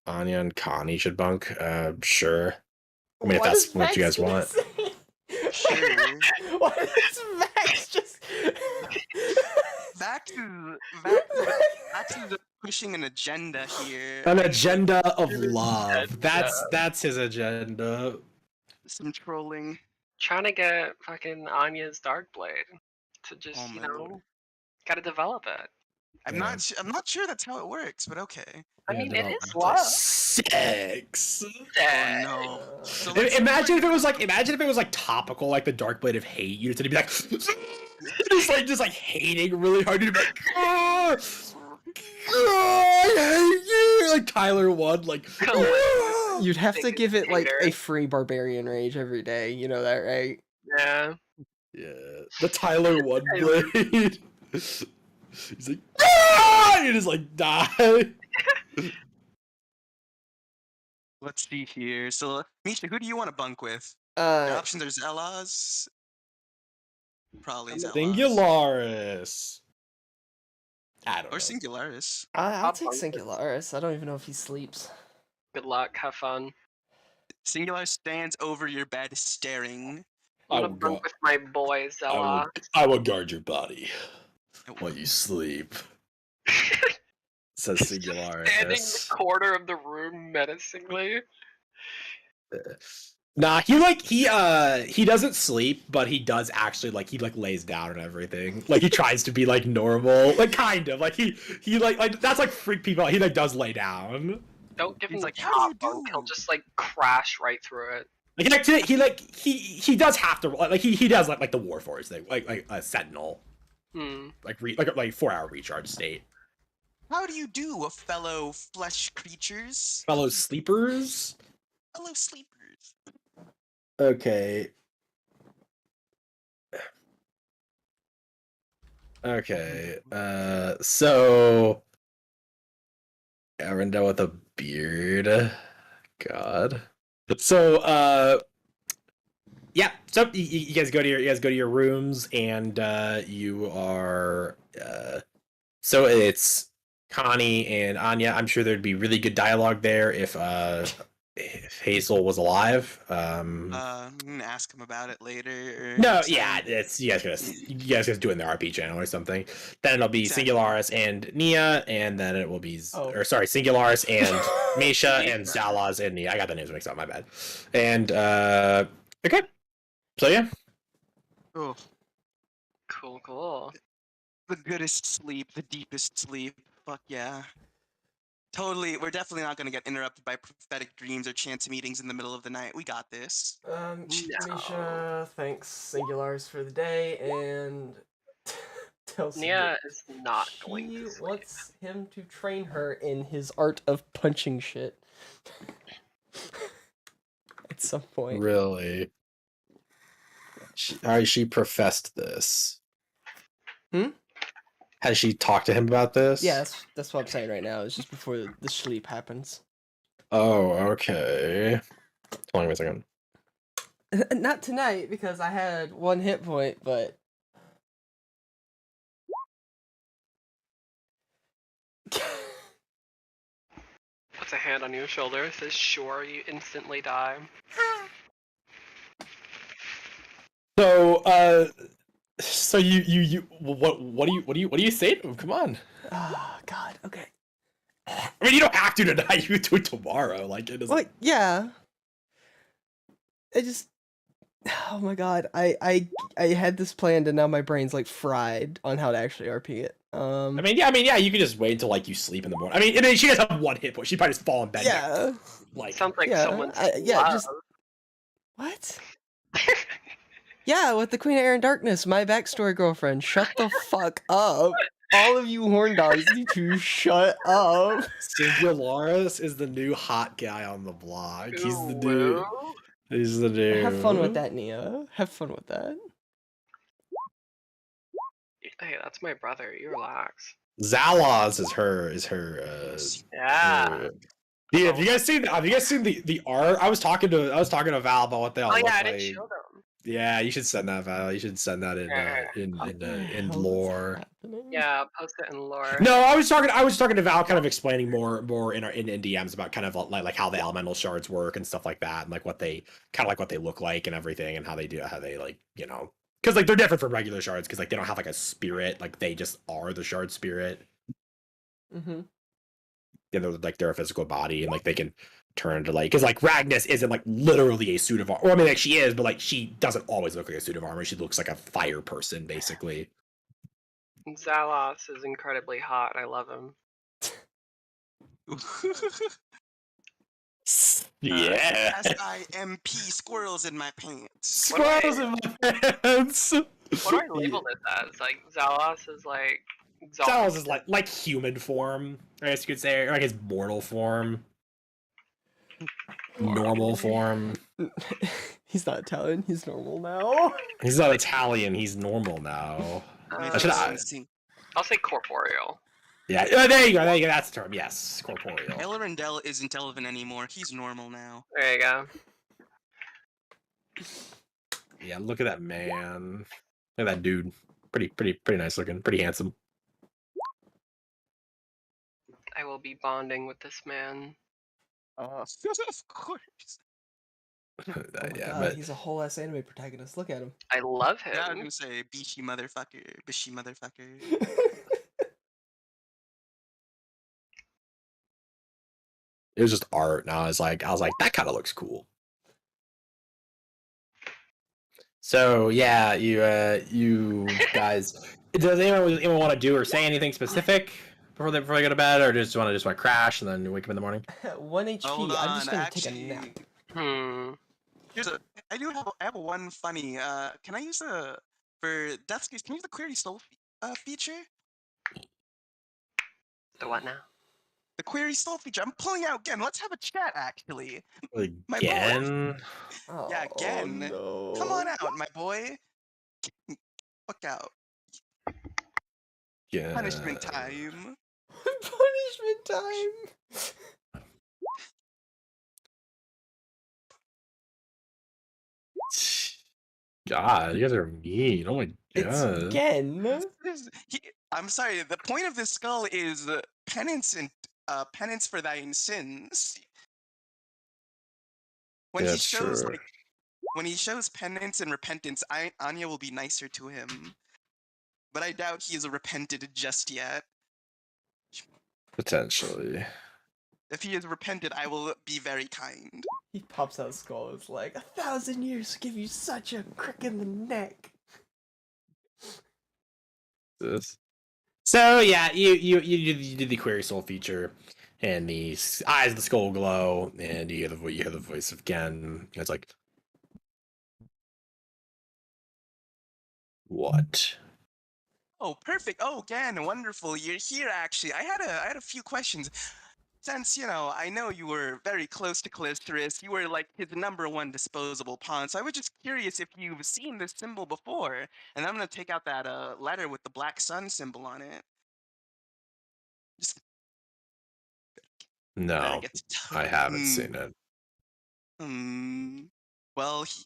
Anya and Connie should bunk. Sure. I mean, if that's what you guys want. Sure. Why does Max just Back to the pushing an agenda here. An agenda of love. That's his agenda. Some trolling. Trying to get fucking Anya's Darkblade to just, Oh my lord. gotta develop it. I'm not sure that's how it works, but okay. I mean, it is love. love. Sex. Oh no. So Imagine if it was like topical, like the Darkblade of Hate. You'd be like, just like hating really hard. You'd be like, I hate you. Like Tyler One, like. You'd have to give it like a free barbarian rage every day. You know that, right? Yeah. Yeah. The Tyler One blade. He's like, ah! You just like die. let's see here. So Misha, who do you want to bunk with? The options are Zelas. Probably Zelas. Singularis. I don't know. Or Singularis. I'll take Singularis. I don't even know if he sleeps. Good luck. Have fun. Singular stands over your bed staring. I'm gonna bunk with my boy Zella. I will guard your body while you sleep. Says Singularis. Standing in the corner of the room menacingly. Nah, he doesn't sleep, but he does actually he lays down and everything. Like he tries to be like normal, like kind of like he that's like freak people out. He does lay down. Don't give him He's the like, how do top you bunk. do? He'll just like crash right through it. He does have to he does like the Warforged thing, like a Sentinel, like 4-hour recharge state. How do you do, fellow flesh creatures? Fellow sleepers. Fellow sleepers. Okay. Okay. So Arendelle with a beard. God. So yeah. So you guys go to your rooms, and you are so it's Connie and Anya. I'm sure there'd be really good dialogue there if Hazel was alive. I'm gonna ask him about it later. No, So, yeah, it's you guys gonna do it in the RP channel or something. Then it'll be Exactly. Singularis and Nia, and then it will be Singularis and Misha and Zalaz and Nia. I got the names mixed up, my bad. And okay. So yeah. oh, Cool. the goodest sleep, the deepest sleep. Fuck yeah. Totally, we're definitely not gonna get interrupted by prophetic dreams or chance meetings in the middle of the night. We got this. Misha thanks Singularis for the day and tells him Nia that is not going she to sleep. wants him to train her in his art of punching shit. At some point. Really. She professed this. Has she talked to him about this? Yeah, that's what I'm saying right now. It's just before the sleep happens. Oh, okay. Hold on a second. Not tonight, because I had 1 hit point, but... Puts a hand on your shoulder, says, "Sure, you instantly die." So you what do you say to him? Come on. Oh, God, okay. I mean, you don't have to tonight. You do it tomorrow. Like it doesn't. Well, yeah. I just... Oh my god, I had this planned and now my brain's like fried on how to actually RP it. I mean, yeah, you can just wait until like you sleep in the morning. I mean, she does have 1 hit point. She probably just fall in bed. Yeah. Like Sounds like yeah, someone's just... What? Yeah, with the Queen of Air and Darkness, my backstory girlfriend. Shut the fuck up. All of you horn dogs need to shut up. Singularis is the new hot guy on the block. He's the dude. Woo. He's the dude. Have fun with that, Nia. Have fun with that. Hey, that's my brother. You relax. Zalaz is her Yeah. Yeah, have you guys seen the art? I was talking to Val about what they all Oh look yeah, I like. didn't show them. Yeah, you should send that, Val. You should send that in What the hell is lore. happening? Yeah, post it in lore. No, I was talking to Val, kind of explaining more in DMs about kind of like how the elemental shards work and stuff like that, and like what they look like and everything, and how they like, you know, because like they're different from regular shards because like they don't have like a spirit, like they just are the shard spirit. Mm-hmm. You know, like they're a physical body and like they can turn to like, because like Ragnus isn't like literally a suit of armor. Or I mean, like she is, but like she doesn't always look like a suit of armor. She looks like a fire person, basically. Zalos is incredibly hot. I love him. Yeah. SIMP, squirrels in my pants. Squirrels in my pants. What do I label this as? Like Zalos is like Zalos is like human form, I guess you could say, or like his mortal form. Normal form. He's not Italian. He's normal now. He's not Italian. He's normal now. I'll say corporeal. Yeah, there you go. That's the term. Yes, corporeal. Elrondell isn't Elven anymore. He's normal now. There you go. Yeah, look at that man. Look at that dude. Pretty nice looking. Pretty handsome. I will be bonding with this man. Of course. Oh my Yeah, god, but he's a whole ass anime protagonist. Look at him. I love him. Yeah, I was gonna say Bishi motherfucker. it was just art, and I was like, that kind of looks cool. So yeah, you guys, does anyone want to do or say anything specific before they go to bed, or just want to crash and then wake up in the morning? 1 HP. Hold I'm on, just gonna actually, take a nap. I have one funny. Can I use for Death's Case? Can I use the Query Soul feature? The what now? The Query Soul feature. I'm pulling out again. Let's have a chat, actually. Again? Yeah, again. Oh, no. Come on out, my boy. Fuck out. Yeah. Punishment time. Punishment time. God, you guys are mean. Oh my It's god. Gen. I'm sorry. The point of this skull is penance and penance for thine sins. When Yeah, he that's shows true. when he shows penance and repentance, Anya will be nicer to him. But I doubt he is repented just yet. Potentially. If he is repented, I will be very kind. He pops out skull. It's like 1,000 years give you such a crick in the neck. This. So yeah, you did the query soul feature, and the eyes of the skull glow, and you hear the voice of Gen. It's like, what? Oh, perfect. Oh, again, wonderful. You're here, actually. I had a few questions. Since, I know you were very close to Callisteris, you were like his #1 disposable pawn, so I was just curious if you've seen this symbol before. And I'm gonna take out that letter with the black sun symbol on it. Just better No, get to I haven't seen it. Hmm. Well, he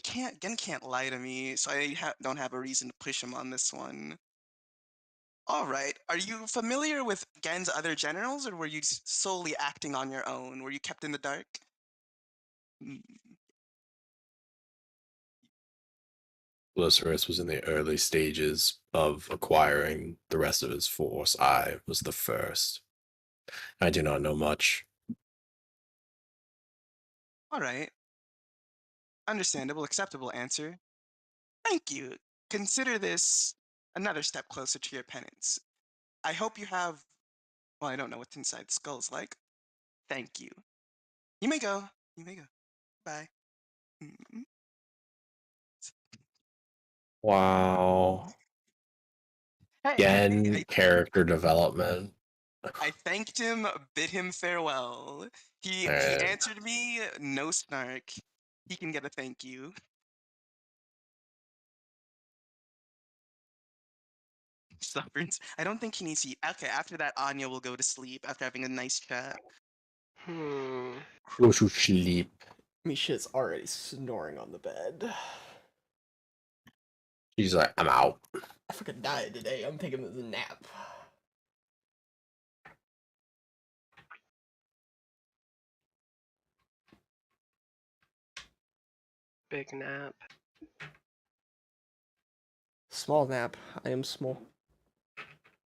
can't. Gen can't lie to me, so I don't have a reason to push him on this one. All right. Are you familiar with Gen's other generals, or were you solely acting on your own? Were you kept in the dark? Mm, Callisteris was in the early stages of acquiring the rest of his force. I was the first. I do not know much. all right. Understandable, acceptable answer. Thank you. Consider this another step closer to your penance. I hope you have. Well, I don't know what's inside the skull's like. Thank you. You may go. You may go. Bye. Mm. Wow. Hey, Gen character development. I thanked him, bid him farewell. He Alright. answered me, no snark. He can get a thank you. Sufferance. I don't think he needs to eat. Okay, after that, Anya will go to sleep after having a nice chat. Go to sleep. Misha's already snoring on the bed. She's like, I'm out. I fucking died today. I'm taking this nap. Big nap. Small nap. I am small.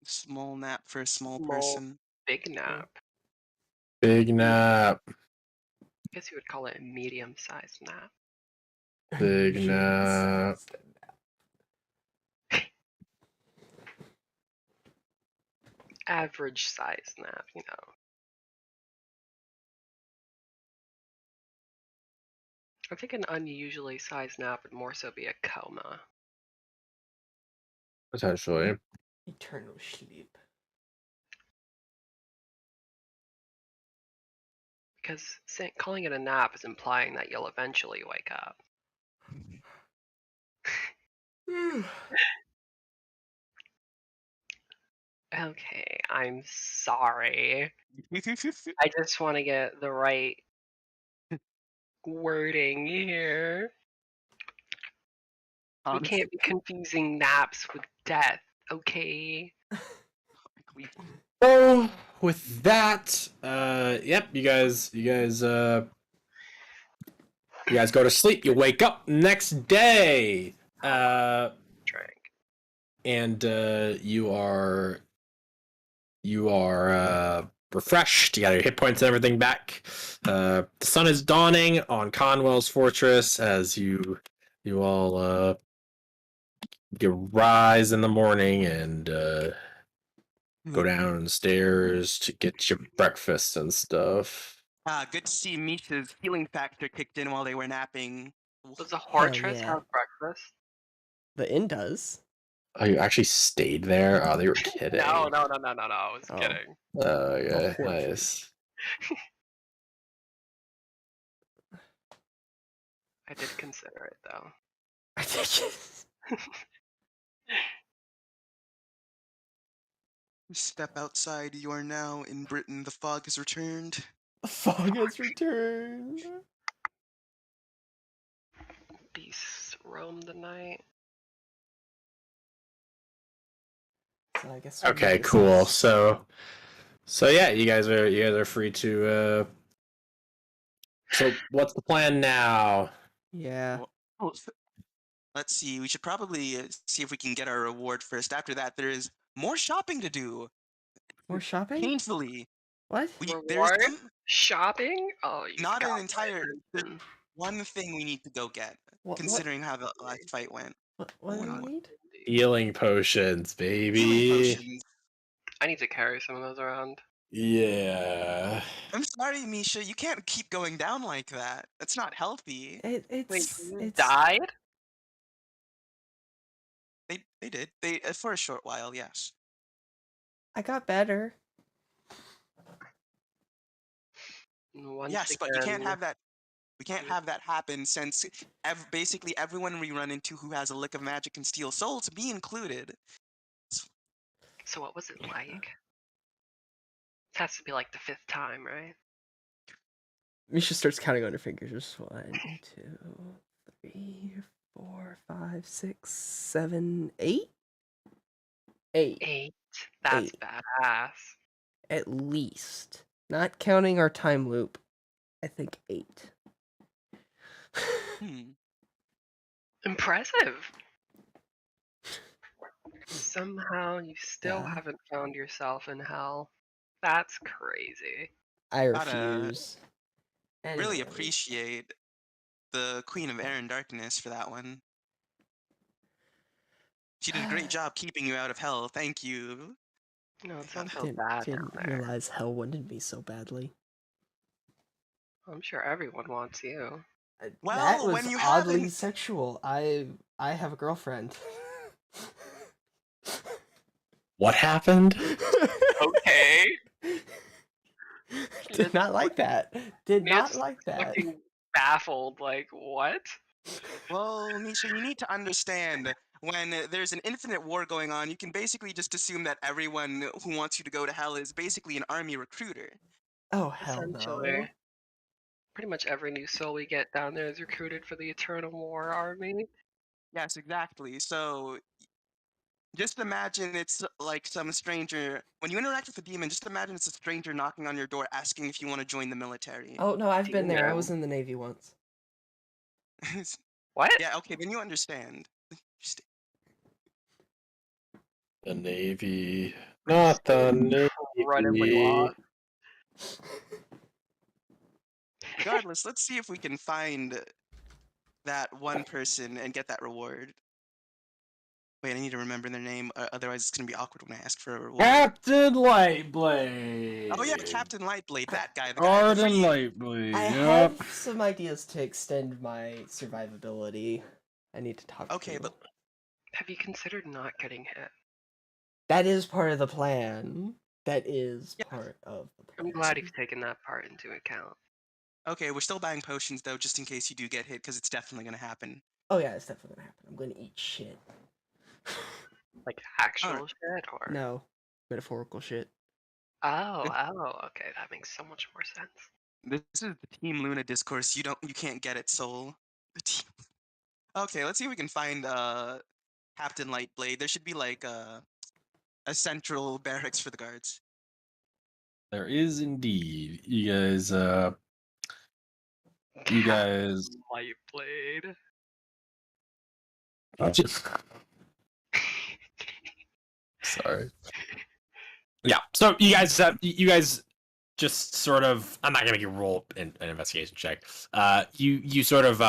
Small nap for a small Small. person. Big nap. Big nap. I guess you would call it a medium-sized nap. Big nap. Average size nap, I think an unusually sized nap would more so be a coma. Potentially. Eternal sleep. Because calling it a nap is implying that you'll eventually wake up. Okay, I'm sorry. I just want to get the right wording here. We can't be confusing naps with death, okay? So with that, yep, you guys go to sleep. You wake up next day, Drink. and you are refreshed. You got your hit points and everything back. The sun is dawning on Conwell's fortress as you all you rise in the morning and go downstairs to get your breakfast and stuff. Good to see Misha's healing factor kicked in while they were napping. Does a fortress yeah. have breakfast? The inn does. Oh, you actually stayed there? Oh, they were kidding. No, I was kidding. Oh, yeah, Fortress. nice. I did consider it, though. Step outside. You are now in Britain. The fog has returned. Fog has returned. Beasts roam the night. So I guess. we Okay, do cool. this. So yeah, you guys are free to. So what's the plan now? Yeah. Let's see. We should probably see if we can get our reward first. After that, there is more shopping to do. More shopping? Painfully, What? there's Reward? Shopping? Oh, you not got an my entire. There's attention. one thing we need to go get. What? Considering how the last fight went. What do God, we need? Healing potions, Healing baby. potions. I need to carry some of those around. Yeah. I'm sorry, Misha. You can't keep going down like that. That's not healthy. Wait, It's you died? They did. They for a short while, yes. I got better. Once Yes, but you can't again, have that. We can't have that happen since basically everyone we run into who has a lick of magic can steal souls, me included. So what was it like? It has to be like the 5th time, right? Misha starts counting on her fingers. 1, 2, 3, 4, 5, 6, 7, 8. 8 8. That's 8. badass. At least. Not counting our time loop. I think 8. Impressive. Somehow you still Yeah. haven't found yourself in hell. That's crazy. I Gotta refuse. really Anyways. appreciate the Queen of Air and Darkness for that one. She did a great job keeping you out of hell. Thank you. No, it's not so bad down Didn't there. realize hell wanted me so badly. I'm sure everyone wants you. Well, that was when you oddly haven't- sexual. I have a girlfriend. What happened? Okay. Did not like that. Did not Mia's like that. Looking baffled, like, what? Well, Misha, you need to understand when there's an infinite war going on, you can basically just assume that everyone who wants you to go to hell is basically an army recruiter. Oh hell no. Essentially. Pretty much every new soul we get down there is recruited for the Eternal War Army. Yes, exactly. So just imagine it's like some stranger. When you interact with a demon, just imagine it's a stranger knocking on your door asking if you want to join the military. Oh no, I've been there. I Damn. was in the Navy once. What? Yeah, okay, then you understand. Just- The Navy. Not the Navy. Incredibly lost. Regardless, let's see if we can find that one person and get that reward. Wait, I need to remember their name, otherwise it's gonna be awkward when I ask for a reward. Captain Lightblade. Oh yeah, Captain Lightblade, that guy, the guy with the Arden free... Lightblade. I Yep. have some ideas to extend my survivability. I need to talk Okay, to. but Have you considered not getting hit? That is part of the plan. That is Yeah. part of the plan. I'm glad you've taken that part into account. okay, we're still buying potions though, just in case you do get hit, because it's definitely gonna happen. Oh yeah, it's definitely gonna happen. I'm gonna eat shit. Like actual shit, or No, metaphorical shit. oh, okay, that makes so much more sense. This is the Team Luna discourse. You can't get it, Soul. The team... Okay, let's see if we can find Captain Lightblade. There should be like a central barracks for the guards. There is indeed. You guys. Lightblade. Sorry. Yeah. So you guys just sort of. I'm not gonna make you roll an investigation check. You sort of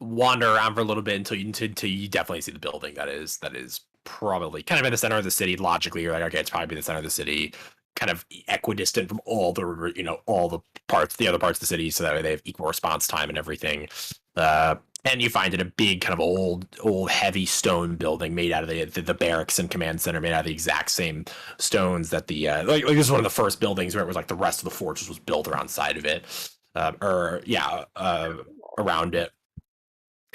wander around for a little bit until you definitely see the building that is probably kind of in the center of the city. Logically, you're like, okay, it's probably the center of the city, kind of equidistant from all the other parts of the city, so that way they have equal response time and everything. And you find it a big kind of old heavy stone building made out of the barracks and command center made out of the exact same stones that the like this is one of the first buildings where it was like the rest of the fortress was built around side of it, around it.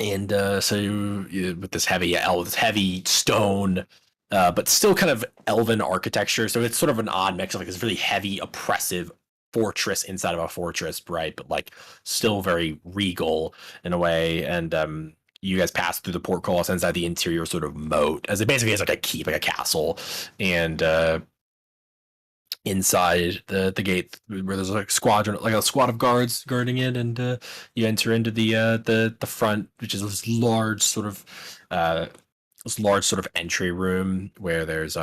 And so you with this heavy stone but still kind of elven architecture. So it's sort of an odd mix of like this really heavy, oppressive fortress inside of a fortress, right? But like still very regal in a way. And you guys pass through the portcullis inside the interior sort of moat, as it basically is like a keep, like a castle, and inside the gate where there's like a squad of guards guarding it, and you enter into the front, which is this large sort of entry room where there's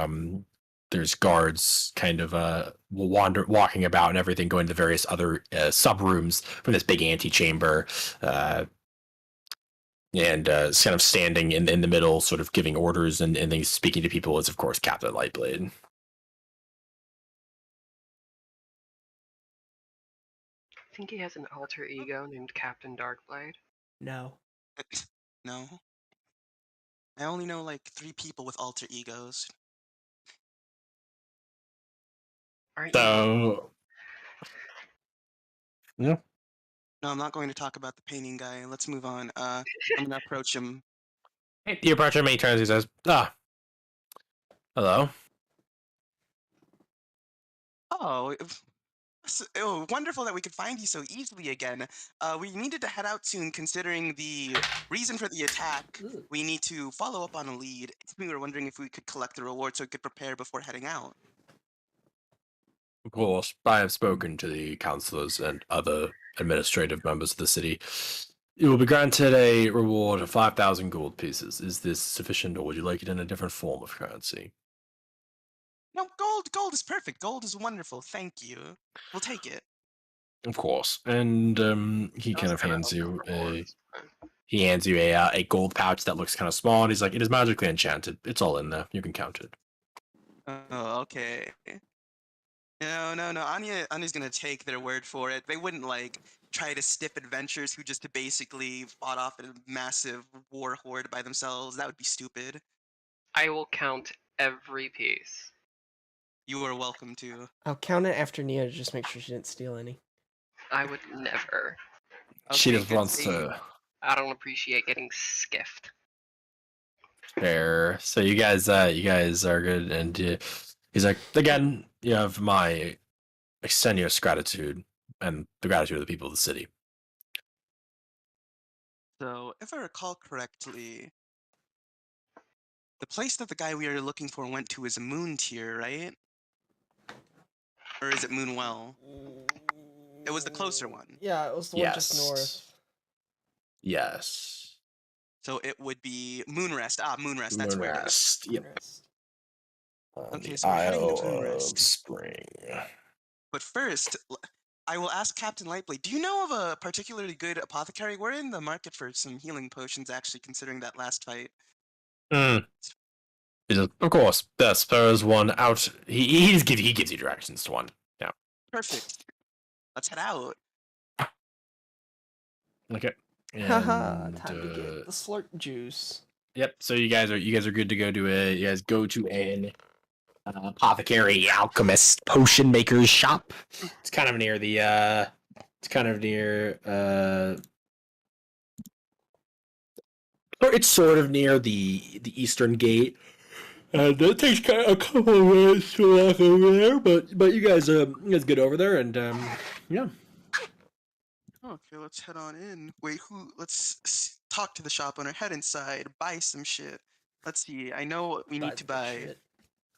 guards kind of walking about and everything, going to various other sub rooms from this big antechamber. And kind of standing in the middle, sort of giving orders and then speaking to people, is of course Captain Lightblade. I think he has an alter ego named Captain Darkblade. No. No. I only know like 3 people with alter egos. Aren't you? So, yeah. No, I'm not going to talk about the painting guy. Let's move on. I'm gonna approach him. You approach him many times. He says, hello. Oh, wonderful that we could find you so easily again. We needed to head out soon, considering the reason for the attack. We need to follow up on a lead. We were wondering if we could collect the reward so we could prepare before heading out. Of course, I have spoken to the councillors and other administrative members of the city. You will be granted a reward of 5,000 gold pieces. Is this sufficient, or would you like it in a different form of currency? No, gold is perfect. Gold is wonderful. Thank you. We'll take it. Of course. And he kind of hands you a gold pouch that looks kind of small, and he's like, it is magically enchanted. It's all in there. You can count it. Oh, okay. No. Anya's gonna take their word for it. They wouldn't like try to stiff adventurers who just basically fought off a massive war horde by themselves. That would be stupid. I will count every piece. You are welcome to. I'll count it after Nia to just make sure she didn't steal any. I would never. She Okay, just good wants thing. to. I don't appreciate getting skiffed. Fair. So you guys are good, and he's like, again, you have my extenuous gratitude and the gratitude of the people of the city. So, if I recall correctly, the place that the guy we are looking for went to is a moon tier, right? Or is it Moonwell? It was the closer one. Yeah, it was the one just north. Yes. So it would be Moonrest. Moonrest. That's where it is. Moonrest. Yep. Okay, so we're heading to Isle Moonrest. of Spring. But first, I will ask Captain Lightblade, do you know of a particularly good apothecary? We're in the market for some healing potions, actually, considering that last fight. Of course, there's one out. He gives you directions to one. Yeah. Perfect. Let's head out. Okay. Haha, And, time to get the slurp juice. Yep. So you guys are good to go to a. You guys go to an apothecary alchemist potion maker's shop. It's kind of near the. Or it's sort of near the eastern gate. And it takes kind of a couple of minutes to walk over there, but you guys get over there, and yeah. Okay, let's head on in. Wait, let's talk to the shop owner, head inside, buy some shit. Let's see, I know what we need to buy.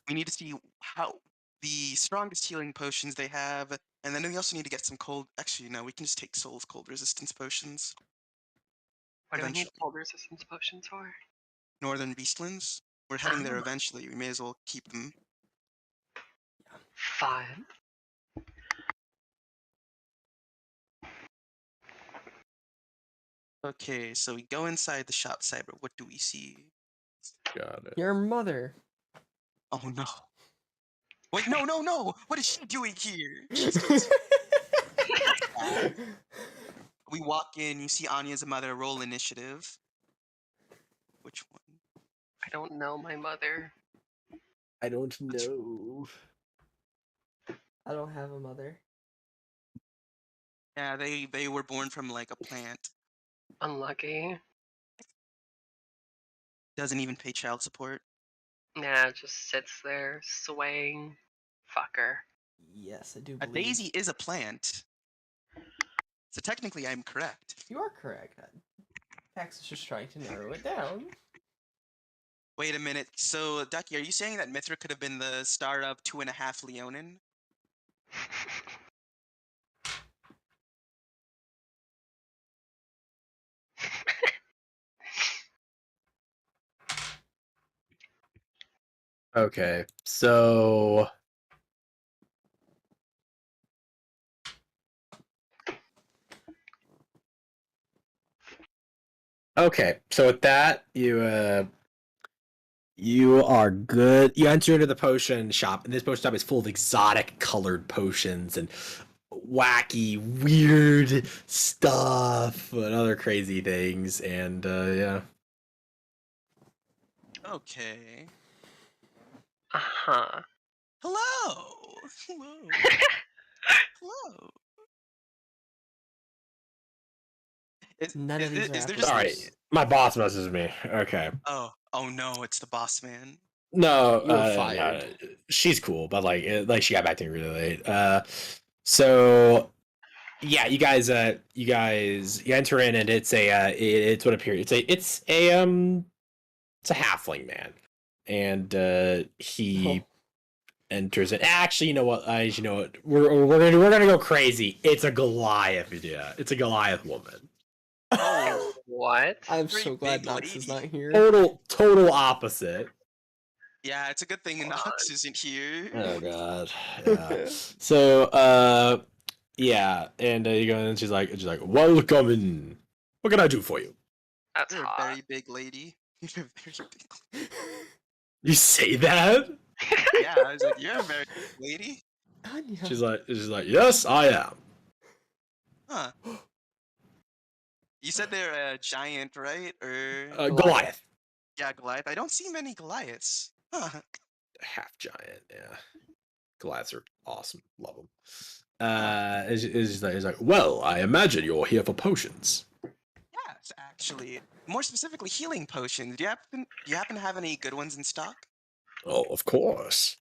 We need to see how the strongest healing potions they have, and then we also need to get some cold. Actually, no, we can just take Soul's cold resistance potions. What do we need cold resistance potions for? Northern Beastlands. We're heading there eventually. We may as well keep them. Fine. Okay, so we go inside the shop side, but what do we see? Got it. Your mother. Oh no. Wait, no! What is she doing here? Jesus. We walk in, you see Anya's mother, roll initiative. Which one? I don't know my mother. I don't know. I don't have a mother. Yeah, they were born from like a plant. Unlucky. Doesn't even pay child support. Yeah, it just sits there swaying. Fucker. Yes, I do A believe. daisy is a plant. So technically, I'm correct. You are correct. Pax is just trying to narrow it down. Wait a minute. So, Ducky, are you saying that Mithra could have been the star of 2.5 Leonin? Okay, so with that, you are good. You enter into the potion shop, and this potion shop is full of exotic colored potions and wacky, weird stuff and other crazy things. And yeah. Okay. Uh-huh. Hello! Hello! Hello! None of these are is there apples. just... Sorry, my boss messages me. Okay. Oh no, it's the boss man. No, You were fired. no, she's cool, but like she got back to me really late. So yeah, you guys you enter in, and it's it's what appears it's a halfling man, and he enters it. Actually, you know what? We're gonna go crazy. It's a Goliath. Yeah, it's a Goliath woman. Oh, What? I'm Very so glad big Nox is lady. not here. Total opposite. yeah, it's a good thing Nox isn't here. Oh god. Yeah. So yeah, and you go in, and she's like, welcome in. What can I do for you? That's You're a hot. very big lady. You're a very big lady. You say that? Yeah, I was like, you're a very big lady. Anya. She's like, yes, I am. Huh. You said they're a giant, right? Or Goliath. yeah, Goliath. I don't see many Goliaths. Huh. Half giant, yeah. Goliaths are awesome. Love them. It's like, well, I imagine you're here for potions. Yes, actually. More specifically, healing potions. Do you happen to have any good ones in stock? Oh, of course.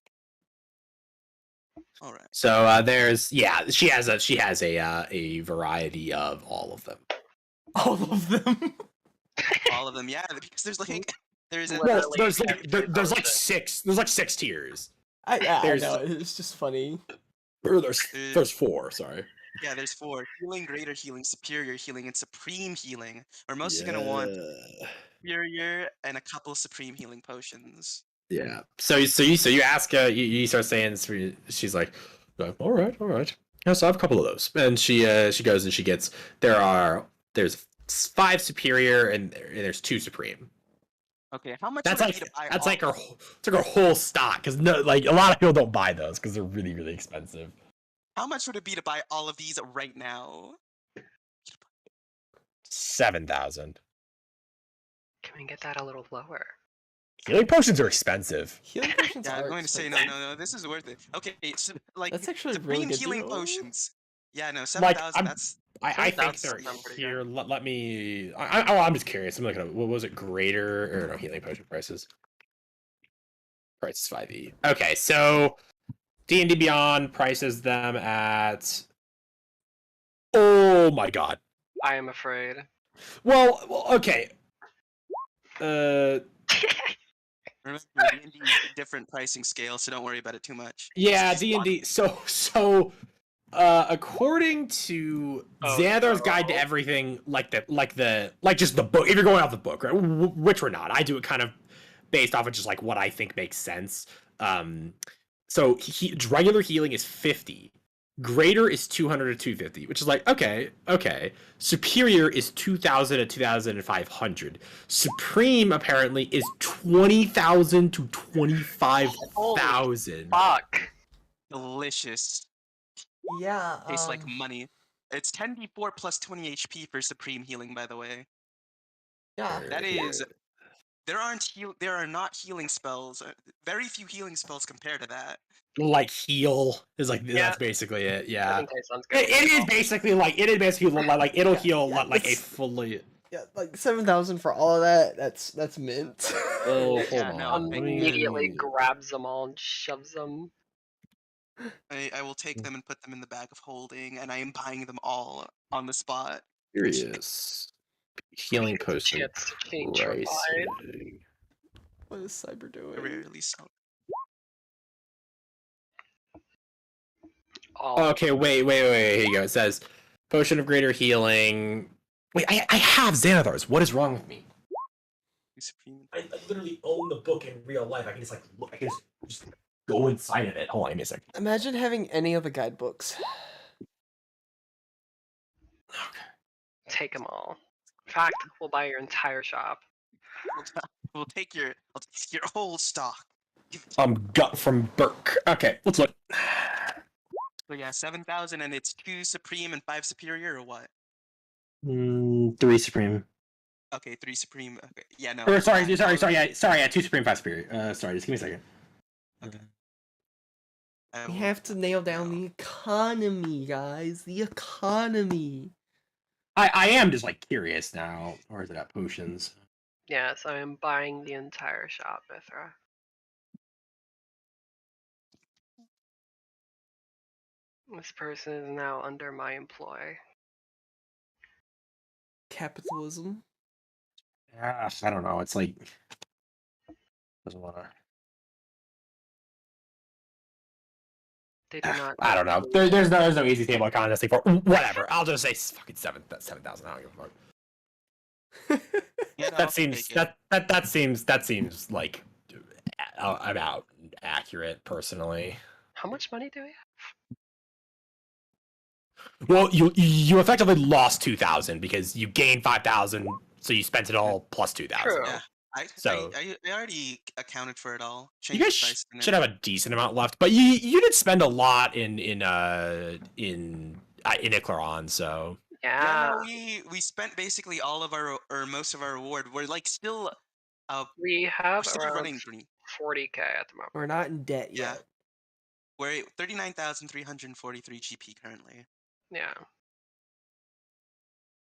All right. So she has a variety of all of them. All of them. All of them, yeah. Because there's like there's a Well, There's Literally like six tiers. I There's- know. It's just funny. Or there's 4. Sorry. yeah, there's 4: healing, greater healing, superior healing, and supreme healing. We're mostly gonna want superior and a couple supreme healing potions. Yeah. So you ask you start saying this, she's like, all right. Yeah, so I have a couple of those, and she goes and she gets there's 5 superior and there's 2 supreme. Okay, how much? That's would like it be to buy that's all like of her whole stock, because a lot of people don't buy those because they're really, really expensive. How much would it be to buy all of these right now? 7,000. Can we get that a little lower? Healing potions are expensive. Healing potions Yeah, are I'm going to say expensive. no. This is worth it. Okay, so, like That's actually supreme really good healing deal. potions. Yeah, no, Like, 7,000. That's I think 7,000 they're sounds pretty here. Let me. I'm just curious. I'm looking at what was it? Greater or no healing potion prices? Price is 5e. Okay, so D&D Beyond prices them at. Oh my god. I am afraid. Well, okay. remember D&D is a different pricing scale, so don't worry about it too much. Yeah, D&D. So according to Xanathar's Guide to Everything, like just the book, if you're going off the book, right? Which we're not. I do it kind of based off of just like what I think makes sense. So regular healing is 50. Greater is 200 to 250, which is like, okay. Superior is 2,000 to 2,500. Supreme, apparently, is 20,000 to 25,000. Fuck. Delicious. Yeah. Tastes like money. It's 10d4 plus 20 HP for supreme healing, by the way. Yeah. That is... There are not healing spells. Very few healing spells compared to that. Like heal is like Yeah. that's basically it. I Yeah, think that sounds good. it is basically like like it'll heal like a it's- fully. Yeah, like 7,000 for all of that. That's mint. Oh, hold Yeah, on. no, Let Immediately me- grabs them all and shoves them. I will take them and put them in the bag of holding, and I am buying them all on the spot. Curious. Healing It's a potion chance to change your mind. pricing. What is Cyber I doing? rarely sell. All Okay, wait. Here you go. It says potion of greater healing. Wait, I have Xanathars. What is wrong with me? Supreme. I literally own the book in real life. I can just look. I can just go inside of it. Hold on, give me a second. Imagine having any of the guidebooks. take them all. In fact, we'll buy your entire shop. I'll take your whole stock. Gut from Burke. Okay, let's look. So yeah, 7,000, and it's 2 supreme and 5 superior, or what? 3 supreme. Okay, 3 supreme. Okay, yeah, no. Or sorry. Yeah, 2 supreme, 5 superior. Sorry, just give me a second. Okay. We have to nail down the economy, guys. The economy. I am just curious now. Or is it at potions? Yes, I am buying the entire shop, Mithra. This person is now under my employ. Capitalism. I don't know. It's doesn't want to. They do not. I don't know. There's no easy table of contesting for whatever. I'll just say fucking 7,000. I don't give a fuck. Yeah, no, That seems that seems like about accurate personally. How much money do we have? Well, you effectively lost 2,000 because you gained 5,000, so you spent it all plus 2,000. True. Yeah, I already accounted for it all. You Changed guys the price and should have a decent amount left, but you did spend a lot in Iclaron, so Yeah. no, we spent basically all of our or most of our reward. We're still We have we're still around running green. 40k at the moment. We're not in debt Yeah. yet. We're at 39,343 GP currently. Yeah.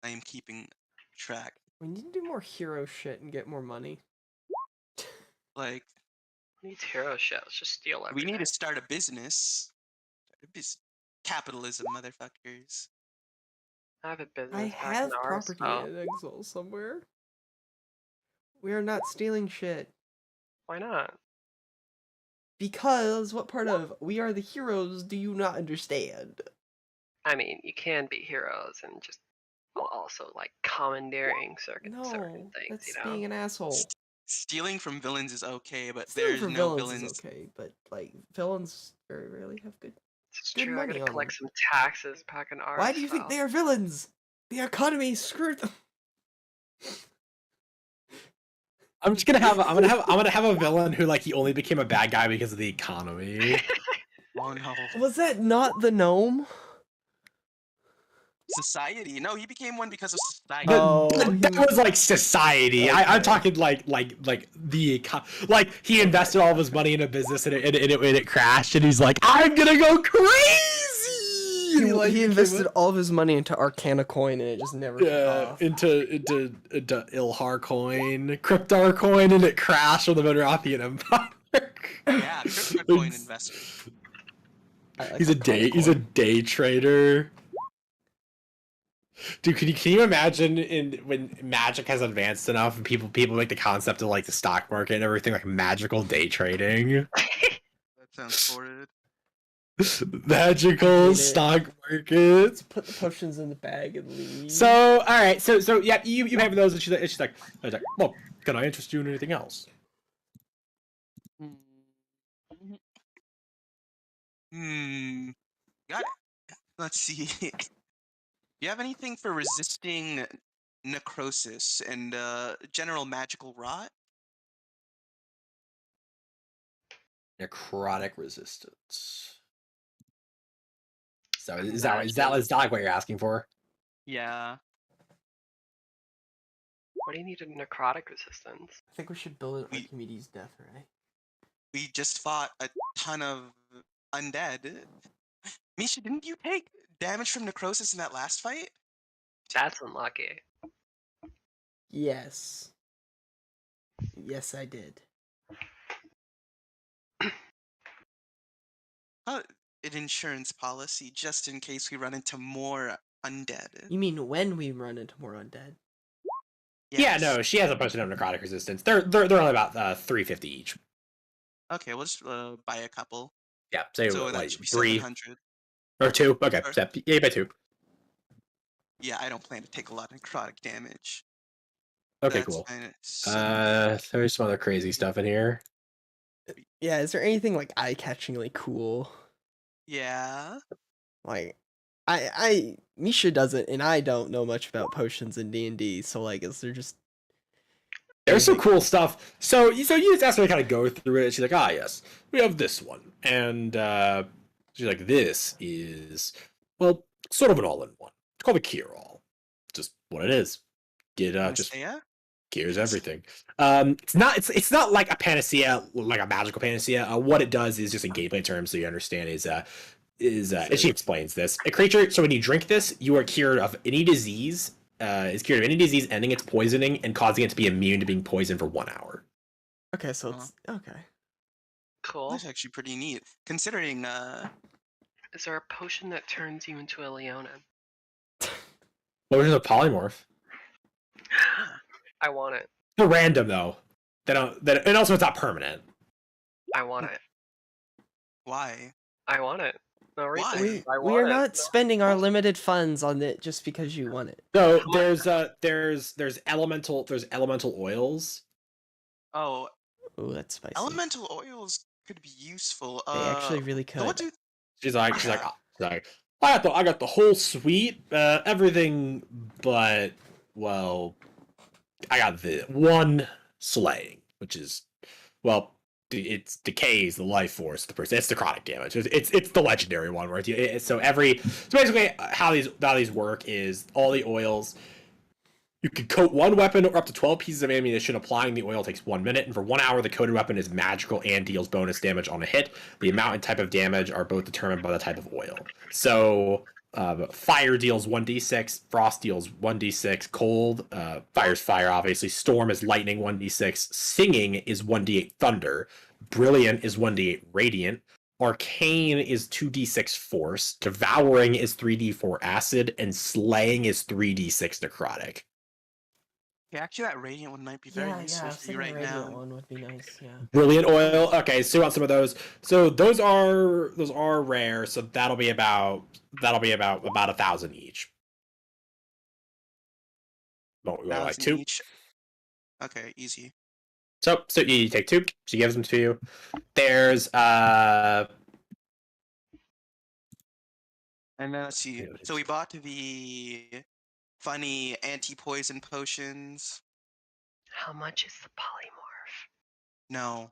I am keeping track. We need to do more hero shit and get more money. Like, Needs hero shit. Let's just steal everything. we need to start a business. Capitalism, motherfuckers. I have a business. I back have in property Arsenal. in Exile somewhere. We are not stealing shit. Why not? Because what part of we are the heroes do you not understand? I mean, you can be heroes and just also commandeering certain No, things. that's You know. being an asshole. Stealing from villains is okay, but Stealing there's from no villains villains. is okay, but villains very rarely have good. It's Good true. I money gotta on collect them. some taxes back in Arsenal. Why do you think they are villains? The economy screwed them. I'm gonna have a villain who he only became a bad guy because of the economy. Oh no. Was that not the gnome? Society. No, he became one because of society. Oh, that was society. Okay. I'm talking he invested all of his money in a business and it crashed and he's like, I'm gonna go crazy. He invested all of his money into Arcana coin and it just never paid off. into Ilhar coin, Cryptar coin, and it crashed on the Monrothian Empire. Yeah, crypto-coin investor. He's a day trader. Dude, can you imagine when magic has advanced enough and people make the concept of the stock market and everything magical day trading? That sounds horrid. Magical stock markets. Put the potions in the bag and leave. So all right, so yeah, you have those, and she's like, well, can I interest you in anything else? Got it. Let's see. Do you have anything for resisting necrosis and general magical rot? Necrotic resistance. So is that what you're asking for? Yeah. What do you need a necrotic resistance? I think we should build an Archimedes death ray. We just fought a ton of undead. Misha, didn't you take damage from necrosis in that last fight? That's unlucky. Yes. Yes, I did. An insurance policy just in case we run into more undead. You mean when we run into more undead? Yeah, Yes. no, she has a potion of necrotic resistance. They're only about 350 each. Okay, we'll just buy a couple. Yeah, say So what, that like should be 3 700. or 2. Okay, Or- so yeah, by 2. Yeah, I don't plan to take a lot of necrotic damage. Okay, That's cool. fine. There's some other crazy stuff in here. Yeah, is there anything like eye-catchingly cool? Yeah. Like, Misha doesn't, and I don't know much about potions in D&D, so like, is there just There's some anything- cool stuff. So you just asked her to kind of go through it. She's like, ah, yes, we have this one, and she's like, this is well, sort of an all-in-one. It's called a cure-all. Just what it is. Get just Panacea? cures everything. It's not like a panacea, like a magical panacea. What it does is just in gameplay terms, so you understand is and she explains this. A creature. So when you drink this, you are cured of any disease. Is cured of any disease ending its poisoning and causing it to be immune to being poisoned for 1 hour. Okay, so it's okay. Cool. That's actually pretty neat. Considering Is there a potion that turns you into a Leonin? What was a polymorph? I want it. They're random though. And also it's not permanent. I want it. why? I want it. No reason. Why? I We want are it. not spending our limited funds on it just because you want it. So there's elemental oils. Oh, Oh, that's spicy. elemental oils could be useful. They actually really could. What do She's like I got the whole suite, everything, but well, I got the one slaying, which is well, it's decays the life force of the person. It's necrotic damage. It's the legendary one where so basically how these work is all the oils. You can coat one weapon or up to 12 pieces of ammunition. Applying the oil takes 1 minute, and for 1 hour, the coated weapon is magical and deals bonus damage on a hit. The amount and type of damage are both determined by the type of oil. So, fire deals 1d6, frost deals 1d6, cold, fire's fire, obviously. Storm is lightning 1d6, singing is 1d8 thunder, brilliant is 1d8 radiant, arcane is 2d6 force, devouring is 3d4 acid, and slaying is 3d6 necrotic. Yeah, actually, that radiant one might be very useful for you right now. One would be nice. Yeah. Brilliant oil. Okay, so you want some of those. So those are rare. So that'll be about 1,000 each. Well, we want like 2. Each. Okay, easy. So you take 2. She gives them to you. There's And then let's see. So we bought the funny anti-poison potions. How much is the polymorph? No.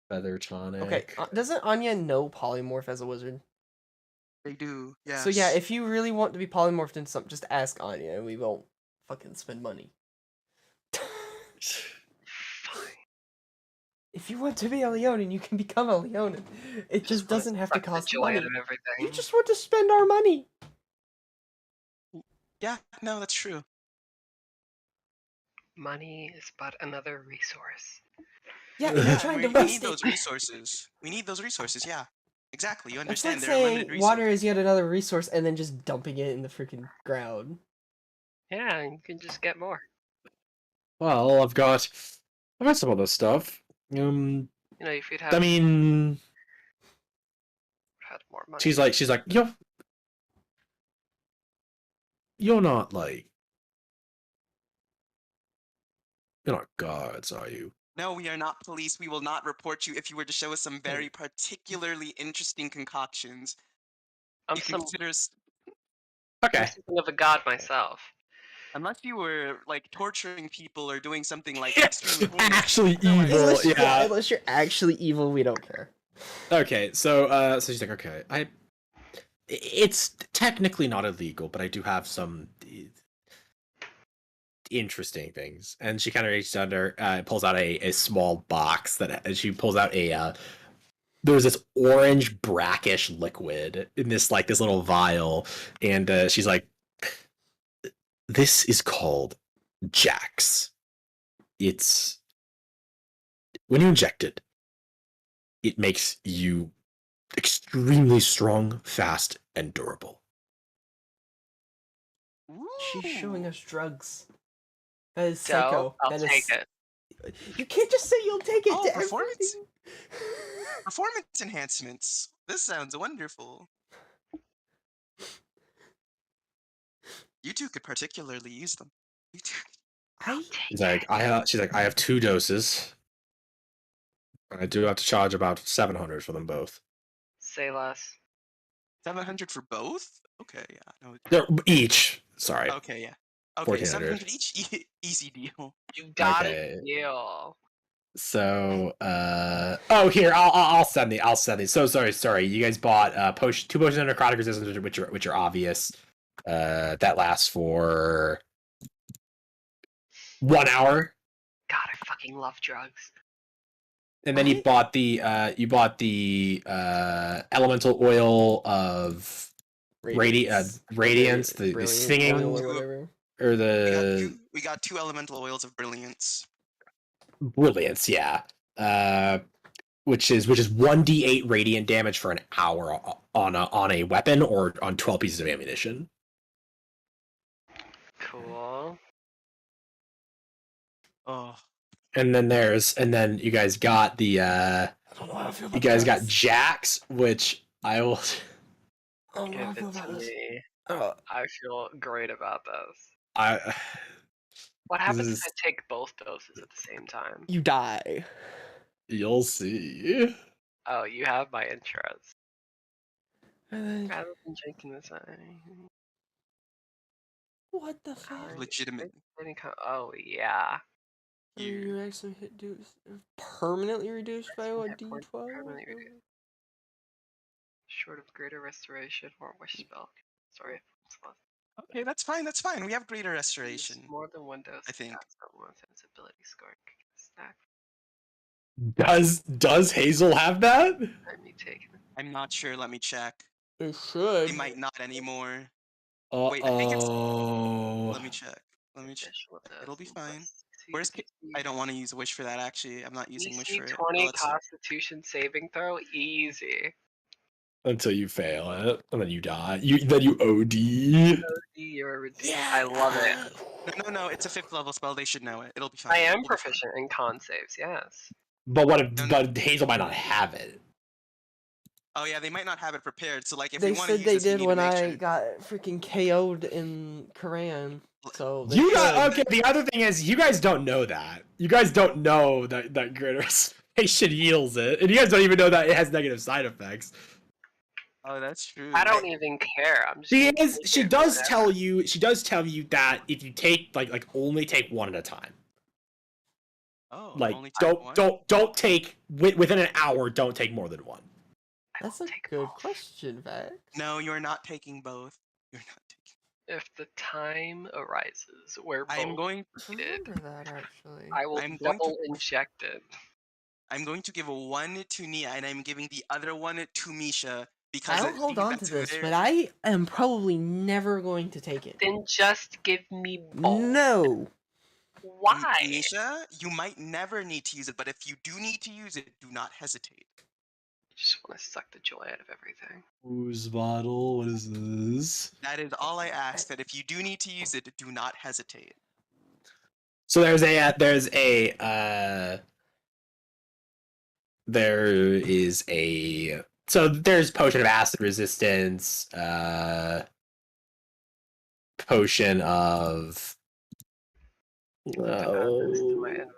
feather tonic. Okay, doesn't Anya know polymorph as a wizard? They do, yes. So yeah, if you really want to be polymorphed into something, just ask Anya, and we won't fucking spend money. Fine. If you want to be a Leonin, you can become a Leonin. It just wanna doesn't have to suck the cost joy money. out of everything. You just want to spend our money. Yeah, no, that's true. Money is but another resource. Yeah, you're trying to we waste need it. those resources. We need those resources, yeah. Exactly, you It's like understand they're limited saying resources. water is yet another resource and then just dumping it in the freaking ground. Yeah, you can just get more. Well, I've got some other stuff. You know, if you'd had, I mean, had more money. she's like, you're not like, you're not guards, are you? No, we are not police. We will not report you if you were to show us some very particularly interesting concoctions. I'm You can some consider us, Okay. something of a god myself. unless you were like torturing people or doing something like extremely heinous. Actually Otherwise- evil, Unless, yeah. unless you're actually evil, we don't care. Okay, so she's like, okay, it's technically not illegal, but I do have some interesting things. And she kind of reaches under, pulls out a small box and she pulls out there's this orange brackish liquid in this little vial, and she's like, this is called Jax. It's when you inject it, it makes you extremely strong, fast, and durable. She's showing Ooh. us drugs. That is So psycho. I'll That take is. it. You can't just say you'll take it Oh, to performance? everything. Performance enhancements. This sounds wonderful. You two could particularly use them. You two. I'll I take She's like, I have 2 doses. I do have to charge about 700 for them both. Say less. 700 for both? Okay, yeah. No, They're each. Sorry, okay, yeah. Okay, 1400. 700 each. Easy deal. You got Okay. it, deal. So, oh, here, I'll send these. So sorry. You guys bought 2 potions of necrotic resistance, which are obvious. That lasts for 1 hour, God, I fucking love drugs. and then you What? bought the elemental oil of radiance, the Brilliant singing, oil or whatever. or the We got two elemental oils of brilliance. brilliance, yeah. Which is 1d8 radiant damage for an hour on a weapon or on 12 pieces of ammunition. Cool. Oh, And then you guys got the I don't know how I feel about you guys got this. Jax, which I will. I don't know how I Give feel it about to this. me. Uh, I feel great about this. I What happens This if I take both doses at the same time? you die. you'll see. Oh, you have my interest. And then, Rather than drinking this, what the fuck? legitimate. Oh yeah. You actually hit permanently reduced by what, Hit point D12? permanently reduced. Short of greater restoration or wish spell. Sorry. Okay, that's fine. That's fine. We have greater Use restoration. more than one dose. I think. One its ability scoring. Snack. Does Hazel have that? Let me take it. I'm not sure. Let me check. It should. They might not anymore. Uh Wait, I think it's. oh. Let me check. Let me check. Additional dose It'll be and fine. plus Where's? DC I don't want to use wish for that. Actually, I'm not using wish DC for it. 20 Let's. Constitution saving throw, easy. Until you fail it, and then you die. Then you OD. You're reduced. Yeah. I love it. No. It's a 5th level spell. They should know it. It'll be fine. I am We'll be fine. proficient in con saves, yes. But what if? No. But Hazel might not have it. Oh yeah, they might not have it prepared. So like, if They we want to said use they this, we did need when to make I sure. got freaking KO'd in Koran. So they You should. got okay. The other thing is, you guys don't know that. You guys don't know that greater restoration heals it, and you guys don't even know that it has negative side effects. Oh, that's true. I don't even care. I'm just. She does tell you that if you take like only take one at a time. Oh, Like only take one? don't take within an hour. Don't take more than one. That's a good question, Vax. No, you're not taking both. You're not taking. If the time arises where I am both going. I needed, remember that actually. I will I'm going to- double inject it. I'm going to give one to Nia, and I'm giving the other one to Misha because I'll I hold think on that's to this, their- but I am probably never going to take it. Then just give me both. No. Why? Misha, you might never need to use it, but if you do need to use it, do not hesitate. I just want to suck the joy out of everything. Whose bottle? What is this? That is all I ask. That if you do need to use it, do not hesitate. So there's potion of acid resistance, potion of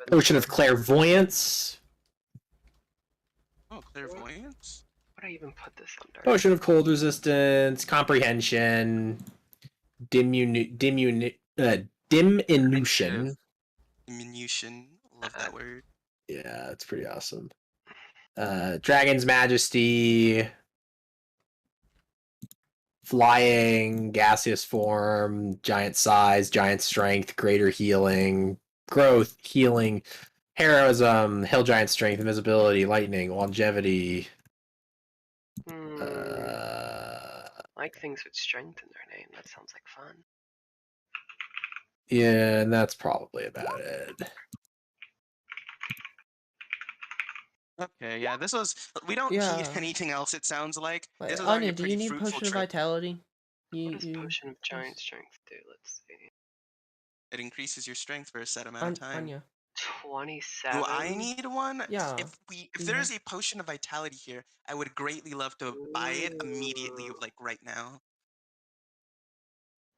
potion of clairvoyance, Oh, clairvoyance. What do I even put this under? potion of cold resistance, comprehension, diminution. Diminution. Love that word. Yeah, it's pretty awesome. Dragon's Majesty, flying, gaseous form, giant size, giant strength, greater healing, growth, healing, heroism, hill giant strength, invisibility, lightning, longevity. Like things with strength in their name. That sounds like fun. Yeah, and that's probably about it. Okay, yeah, this was. We don't need Yeah. anything else. It sounds like Wait, this was already Anya, a do pretty you need fruitful potion of trip. vitality? What does Potion of Giant Strength do? Let's see. It increases your strength for a set amount of time. Anya. 27. Do I need one? Yeah. If there is a potion of vitality here, I would greatly love to buy it immediately, Ooh. like right now.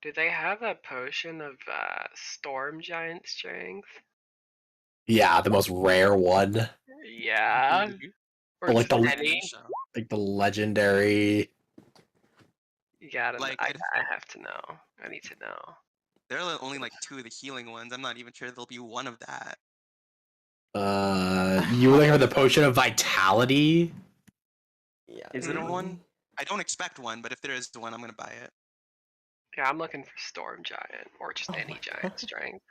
Do they have a potion of Storm Giant Strength? Yeah, the most rare one. Yeah. Or Or like just the any? like the legendary. You gotta. Like, I have to know. I need to know. There are only like 2 of the healing ones. I'm not even sure there'll be one of that. You looking for the potion of vitality? Yeah. Is there one? I don't expect one, but if there is one, I'm gonna buy it. Yeah, I'm looking for Storm Giant or just Oh any my Giant God. Strength.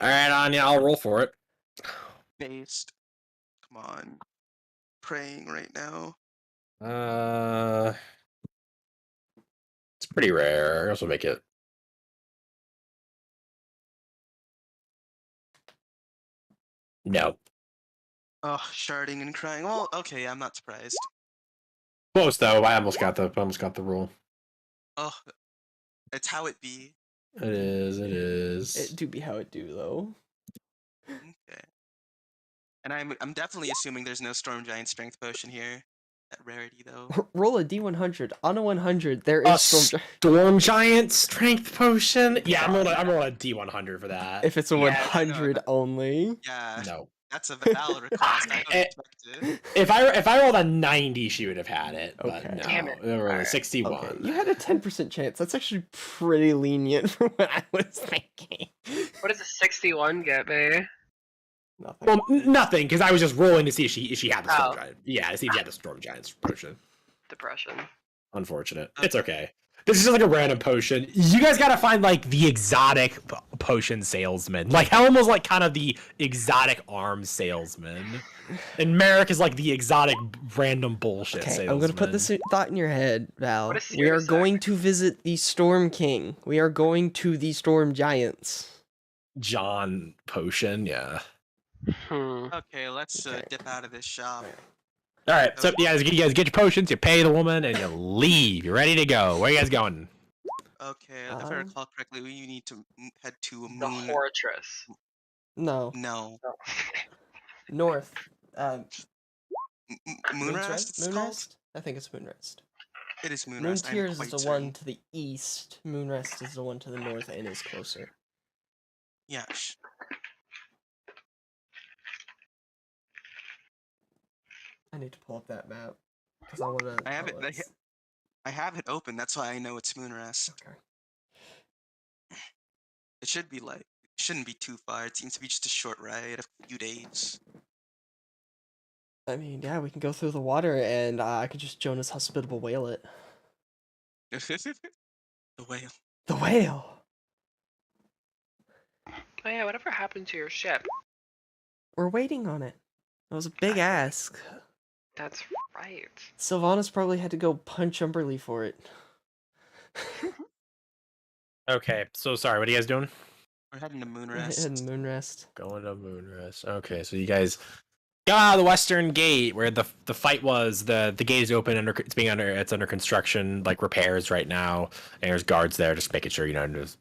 All right, Anya, I'll roll for it. Based. Come on. Praying right now. It's pretty rare. I also make it. No. Oh, sharding and crying. Well, okay, I'm not surprised. Close though. I almost got the rule. Oh, it's how it be. It is. It is. It do be how it do though. Okay. And I'm definitely assuming there's no Storm Giant Strength Potion here. That rarity though. Roll a D100. On a 100, there is Storm Giant Strength Potion. Yeah, I'm rolling a D100 for that. If it's a Yeah, 100 only. Yeah. No. That's a valid request. I don't expect it. If I rolled a 90, she would have had it. But Okay. no, Damn it. it rolled a Alright. 61. Okay, you had a 10% chance. That's actually pretty lenient for what I was thinking. What does a 61 get me? Nothing. Well, nothing, because I was just rolling to see if she had the Storm Oh. Giant. Yeah, to see if she had the Storm Giant's potion. Depression. Unfortunate. It's okay. This is just like a random potion. You guys gotta find like the exotic potion salesman. Like Helen was like kind of the exotic arms salesman, and Merrick is like the exotic random bullshit Okay, salesman. I'm gonna put this thought in your head, Val. What is We are Sirius going to visit the Storm King. We are going to the Storm Giants. John potion. Yeah. Okay, let's Okay. dip out of this shop. All right. So you guys get your potions. You pay the woman, and you leave. You're ready to go. Where are you guys going? Okay, if I recall correctly, we need to head to a The moon. Fortress. No, No. north. Moonrest, it's called? Moonrest? I think it's Moonrest. It is Moonrest. Moon I'm Tears is quite the certain. one to the east. Moonrest is the one to the north and is closer. Yeah. I need to pull up that map because I want to. I have it. I have it open. That's why I know it's Moonrest. Okay. It should be like. It shouldn't be too far. It seems to be just a short ride, a few days. I mean, yeah, we can go through the water, and I could just Jonas Hospitable whale it. The whale. The whale. Oh yeah, whatever happened to your ship? We're waiting on it. That was a big ask. That's right. Sylvanas probably had to go punch Umberly for it. Okay. So sorry. What are you guys doing? We're heading to And Moonrest. Moonrest. Going to Moonrest. Okay, so you guys go out of the western gate where the fight was. The gate is open it's under construction, like repairs right now, and there's guards there just making sure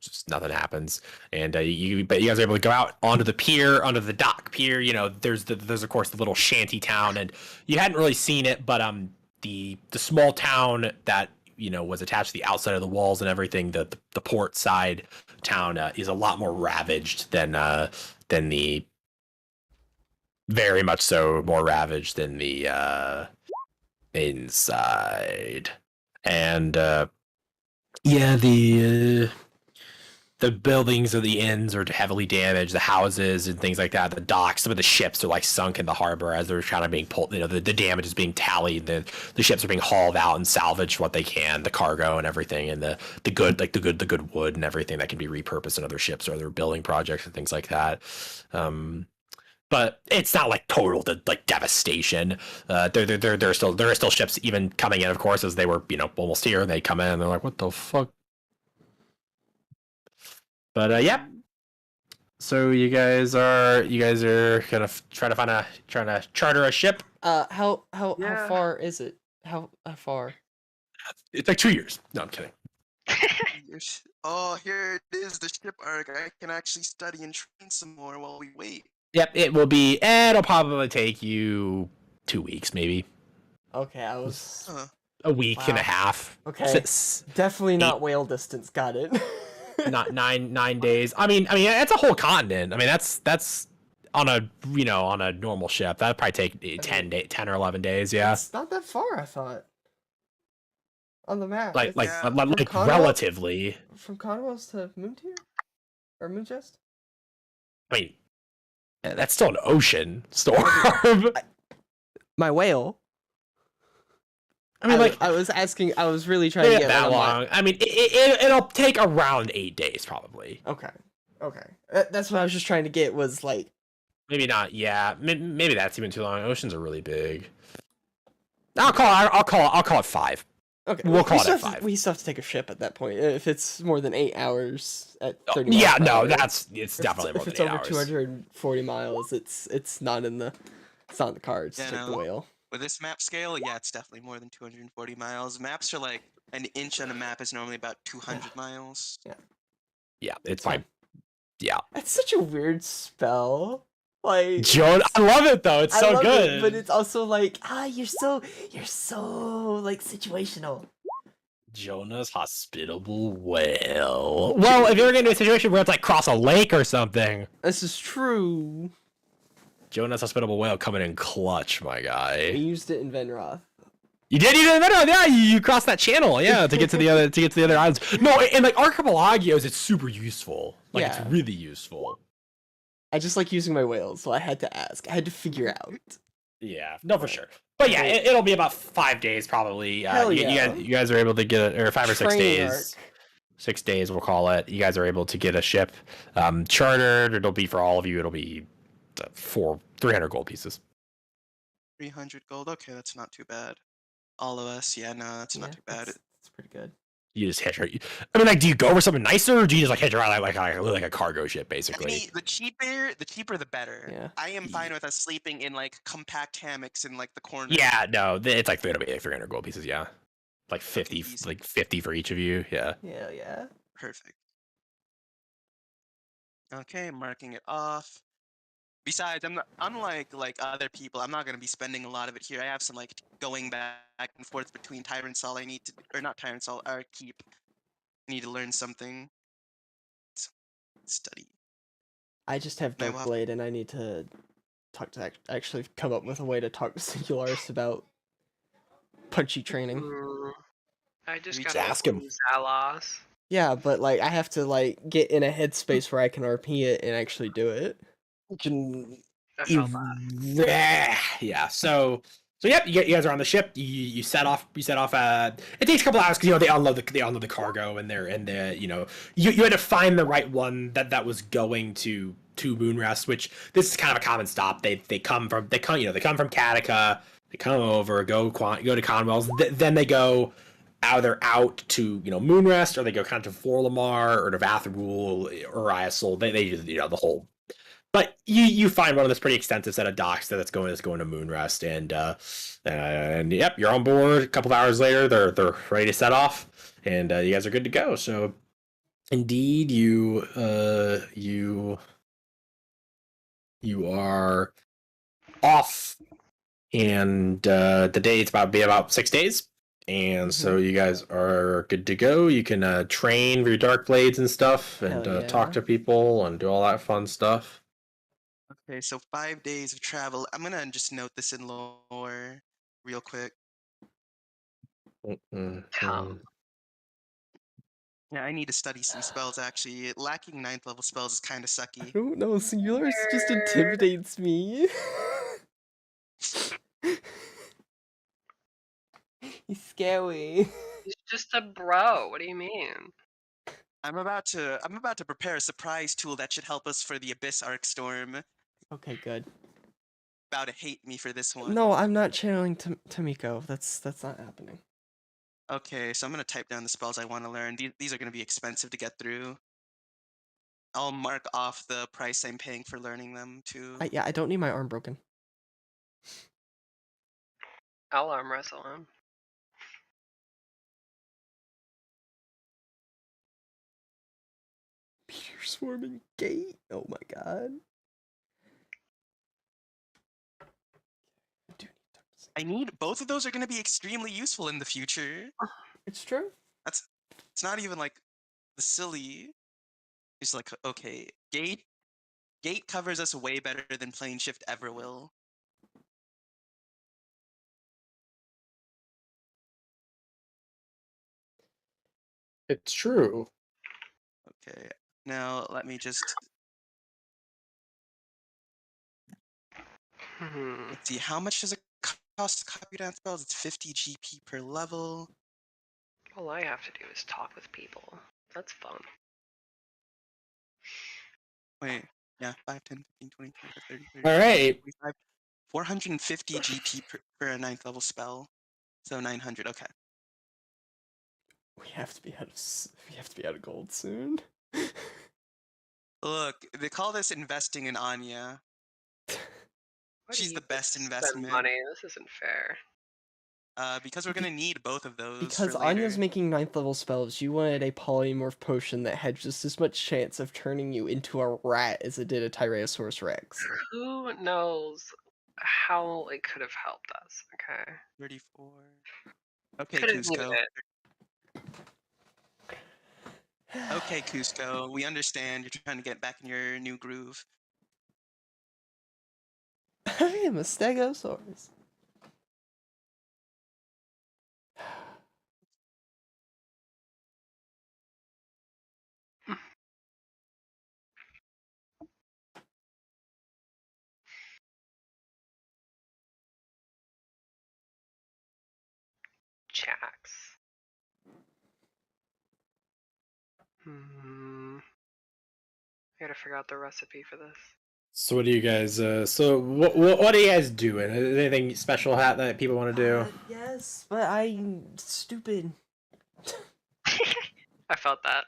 just nothing happens. And but you guys are able to go out onto the pier, onto the dock pier. There's of course the little shanty town, and you hadn't really seen it, but the small town that was attached to the outside of the walls and everything, the port side town is a lot more ravaged than the very much so more ravaged than the inside. And the buildings of the inns are heavily damaged, the houses and things like that, the docks, some of the ships are like sunk in the harbor as they're kind of being pulled. The damage is being tallied, the ships are being hauled out and salvaged what they can, the cargo and everything, and the good wood and everything that can be repurposed in other ships or other building projects and things like that. But it's not like total devastation. There are still ships even coming in, of course, as they were almost here, and they come in and they're like, what the fuck. But yeah, So you guys are gonna trying to charter a ship. How Yeah. far is it? How far? It's like 2 years. No, I'm kidding. Oh, here it is, the ship arc. I can actually study and train some more while we wait. Yep, it will be. It'll probably take you 2 weeks, maybe Okay, I was a week and a Wow. half. okay. Definitely not Eight. whale distance. Got it. Not 9 days. I mean, it's a whole continent. I mean, that's on a on a normal ship. That'd probably take 10 or 11 days. Yeah, It's not that far. I thought. On the map. like It's like Yeah. like Conwell? relatively. from Conwell's to Moontier or Moonchest. I mean, that's still an ocean storm. My whale. I mean, like I was asking. I was really trying to maybe get that one of my- long. I mean, it'll take around 8 days probably. Okay. That's what I was just trying to get. Was like. Maybe not. Yeah, maybe that's even too long. Oceans are really big. I'll call it 5. Okay, We'll call it still at have to- 5. We still have to take a ship at that point. If it's more than 8 hours at 30 Yeah, miles per no, hour. it's definitely more If than it's 8 over hours. 240 miles, it's not in the cards Yeah, to take no. the whale. With this map scale, yeah, it's definitely more than 240 miles. Maps are like an inch on a map is normally about 200 miles. Yeah, it's fine. fine. Yeah, That's such a weird spell. Like Joan, I love it though. It's I so love good. it, but it's also like you're so like situational. Jonah's hospitable whale. Well, if you're getting into a situation where it's like cross a lake or something, This is true. Jonah's hospitable whale coming in clutch, my We guy. used it in Venroth. You did even better. Yeah, you crossed that channel. Yeah, to get to the other islands. No, and like archipelagios, it's super useful. Like Yeah. it's really useful. I just like using my whales, so I had to ask. I had to figure out. Yeah, no, for sure. But yeah, it'll be about 5 days probably. Hell yeah. You guys are able to get it, or 5 or 6 Training days. arc. 6 days, we'll call it. You guys are able to get a ship chartered. It'll be for all of you. It'll be 300 gold pieces. 300 gold. Okay, that's not too bad. All of us, yeah, no, that's not too bad. It's pretty good. You just hitch her. I mean, like, do you go for something nicer, or do you just like hitch her out like a cargo ship, basically? Any, the cheaper the better. Yeah. I am fine with us sleeping in like compact hammocks in like the corner. Yeah, no, it's like 300 gold pieces. Yeah, like 50, easy. like 50 for each of you. Yeah. Yeah, yeah. Perfect. Okay, marking it off. Besides, I'm not, unlike like other people, I'm not gonna be spending a lot of it here. I have some like going back and forth between Tyrant Sol. I need to, or not Tyrant Sol, or Keep. I need to learn something. Study. I just have No, Dark Blade, and I need to talk to actually come up with a way to talk to Singularis about punchy training. I just We gotta ask him. use Alas. Yeah, but like I have to like get in a headspace where I can RP it and actually do it. I felt that. Yeah. So yep, you guys are on the ship. You set off. It takes a couple hours because they unload the cargo and you had to find the right one that was going to Moonrest, which this is kind of a common stop. They come from Katika. They come over, go to Conwell's, then they go either out to Moonrest, or they go kind of to Forlamar or to Vathrul or Iasol. They do the whole. But you find one of this pretty extensive set of docks that's going to Moonrest, and yep, you're on board. A couple of hours later, they're ready to set off, and you guys are good to go. So, indeed, you are off, and the date's be about 6 days, and so you guys are good to go. You can train for your dark blades and stuff, and Hell yeah. talk to people and do all that fun stuff. Okay, so 5 days of travel. I'm gonna just note this in lore real quick. Come. Yeah, I need to study some spells actually. Lacking 9th level spells is kind of I sucky. don't know, Singularis just intimidates me. He's scary. He's just a bro. What do you mean? I'm about to prepare a surprise tool that should help us for the Abyss Arc Storm. Okay, good. About to hate me for this one. No, I'm not channeling Tamiko. That's not happening. Okay, so I'm gonna type down the spells I want to learn. These are gonna be expensive to get through. I'll mark off the price I'm paying for learning them too. I don't need my arm broken. I'll arm wrestle him. Meteor swarming gate. Oh my god. I need both of those are going to be extremely useful in the future. It's true. It's not even like the silly. It's like, okay, gate covers us way better than plane shift ever will. It's true. Okay, now let me just let's see. How much does it cost to copy down spells? It's 50 GP per level. All I have to do is talk with people. That's fun. Wait, yeah, 5, 10, 15, 20, 25, 30, 30, All right. 45, 450 GP for a 9th level spell. So 900. Okay. We have to be out of gold soon. Look, they call this investing in Anya. Why do She's you the best spend investment. money? This isn't fair. Because we're gonna need both of those. Because for later. Anya's making 9th level spells, you wanted a polymorph potion that had just as much chance of turning you into a rat as it did a Tyrannosaurus Rex. Who knows how it could have helped us? Okay. 34. Okay, Could have needed Cusco. it. Okay, Cusco. We understand you're trying to get back in your new groove. I am a Stegosaurus. Jax. I gotta figure out the recipe for this. So what do you guys? So what are you guys doing? Is there anything special that people want to do? Yes, but I'm stupid. I felt that.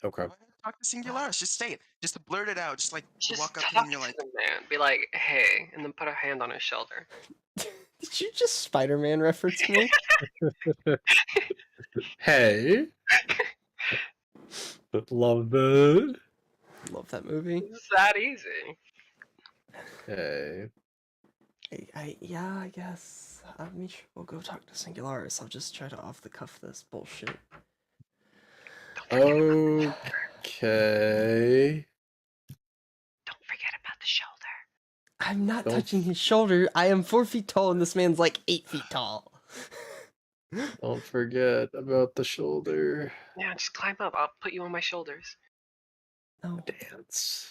Okay. Go ahead, talk to Singularis. Just say it. Just blurt it out. Just like Just walk up talk to him and you're to like, the man. Be like, hey, and then put a hand on his shoulder. Did you just Spider-Man reference me? Hey. Love that. Love that movie. It's that easy. Hey. Yeah, I guess. We'll go talk to Singularis. I'll just try to off the cuff this bullshit. Okay. Don't forget about the shoulder. I'm not Don't- touching his shoulder. I am 4 feet tall and this man's like 8 feet tall. Don't forget about the shoulder Yeah, just climb up. I'll put you on my shoulders. No. dance.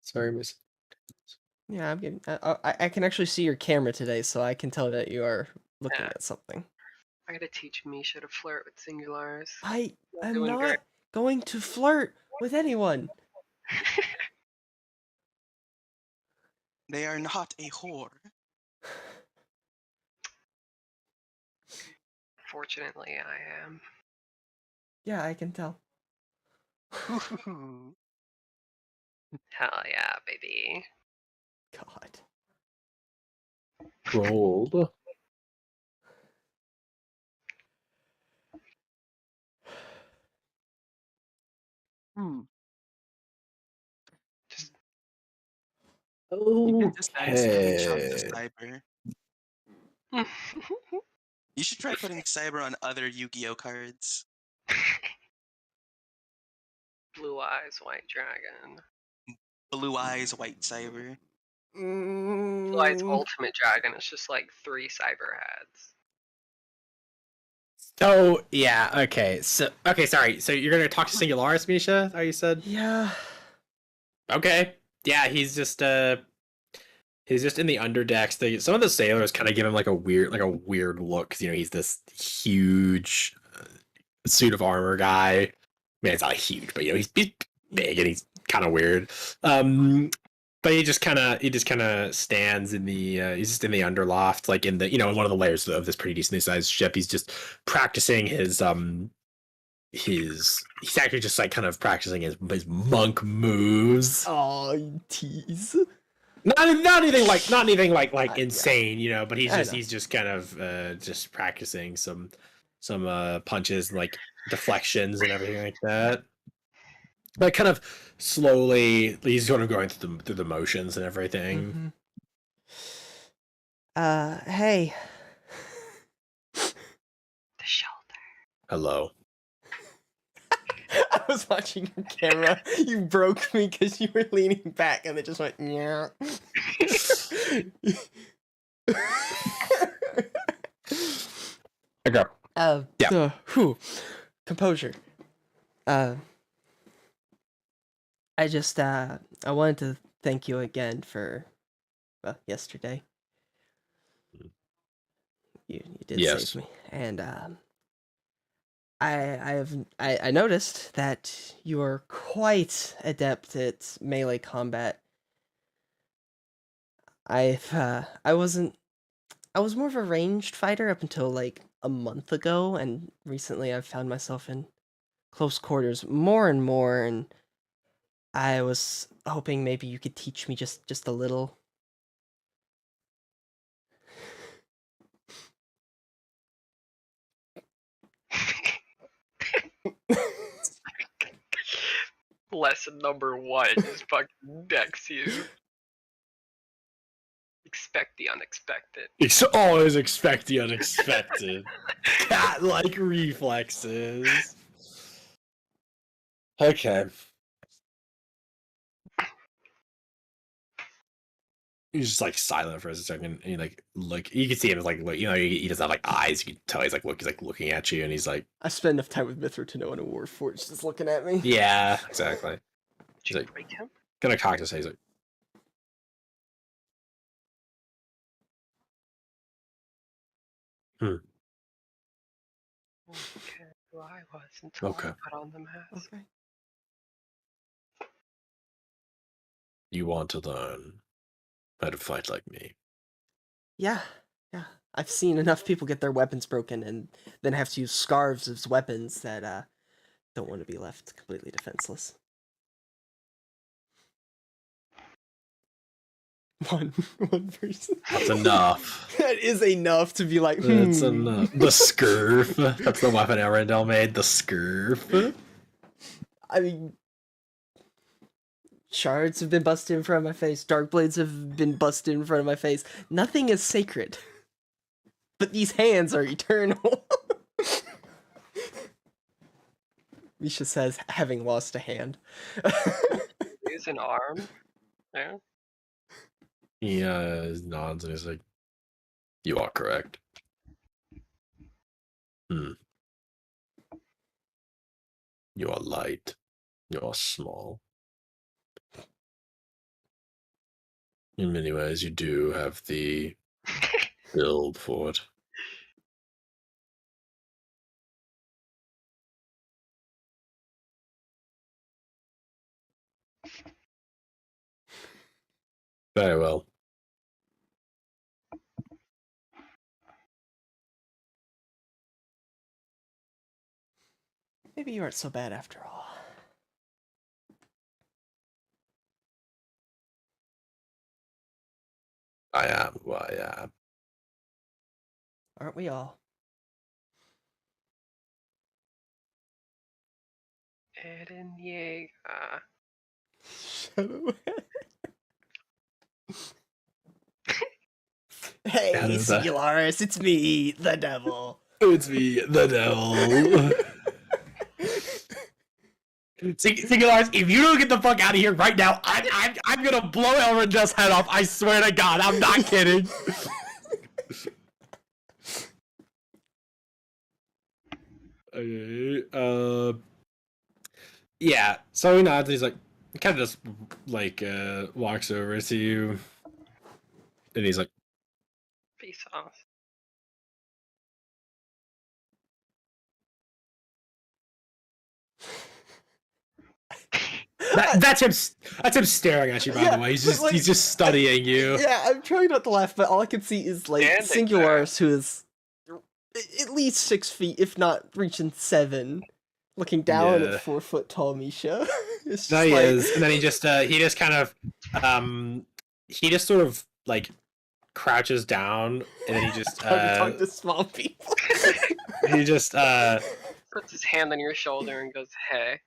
Sorry, miss. Yeah, I'm getting. I can actually see your camera today, so I can tell that you are looking Yeah. at something. I gotta teach Misha to flirt with Singularis. I am doing not great. going to flirt with anyone. they are not a whore. Fortunately, I am. Yeah, I can tell. Ooh. Hell yeah, baby. God. Gold. Just You can just accidentally chop the Okay. cyber. You should try putting cyber on other Yu-Gi-Oh cards. Blue eyes, white dragon. Blue eyes, white cyber. Blue eyes ultimate dragon is just like 3 cyber heads. So yeah, okay. Sorry. So you're gonna talk to Singularis, Misha? How you said? Yeah. Okay. Yeah, he's just in the underdecks. Some of the sailors kind of give him like a weird look, because he's this huge suit of armor guy. I mean, it's not huge, but he's big and he's kind of weird. But he just kind of stands in the he's just in the underloft, like in the one of the layers of this pretty decently sized ship. He's just practicing he's actually just like kind of practicing his monk moves. Oh, you tease. Not anything like insane, but I know. he's just kind of just practicing some punches and like deflections and everything like that. Like kind of slowly, he's sort of going through the motions and everything. Hey. The shelter. Hello. I was watching your camera. You broke me because you were leaning back and it just went, yeah. Okay. Yeah. Composure. I just, I wanted to thank you again for, yesterday. You did save me. And, I noticed that you are quite adept at melee combat. I was more of a ranged fighter up until like a month ago, and recently I've found myself in close quarters more and more, and I was hoping maybe you could teach me just a little. Lesson number 1 is fucking decks you. Expect the unexpected. Always expect the unexpected. Cat-like reflexes. Okay. He's just like silent for a second, and he like look. You can see him like look. He doesn't have like eyes. You can tell he's like looking at you, and he's like. I spent enough time with Mithra to know when a Warforged is looking at me. Yeah, exactly. Did you break him? Gonna cock his head. He's like. Okay, who I was until Okay. I put on the mask. Okay. You want to learn how to fight like me? Yeah. I've seen enough people get their weapons broken and then have to use scarves as weapons that don't want to be left completely defenseless. One person. That's enough. That is enough to be like. That's enough. The scurf. That's the weapon Arendelle made. The scurf. I mean, shards have been busted in front of my face. Dark blades have been busted in front of my face. Nothing is sacred, but these hands are eternal. Misha says, having lost a hand. Use an arm. Yeah. He nods and he's like, "You are correct." You are light. You are small. In many ways, you do have the build for it. Very well. Maybe you aren't so bad after all. I am who I am. Aren't we all? Eren Yeager. Hey, Sigularis, it's me, the devil. It's me, the devil. Singularis, if you don't get the fuck out of here right now, I'm gonna blow Elrendel's head off. I swear to God, I'm not kidding. Okay. Yeah. So he nods. He's like, kind of just like walks over to you, and he's like, Peace off. That's him. That's him staring at you. By the way, he's just studying you. Yeah, I'm trying not to laugh, but all I can see is like Standing Singularis, who is at least 6 feet, if not reaching 7, looking down at 4-foot tall Misha. It's just he like... is, and then he just kind of he just sort of like crouches down, and then he just talk to small people. he just puts his hand on your shoulder and goes, "Hey."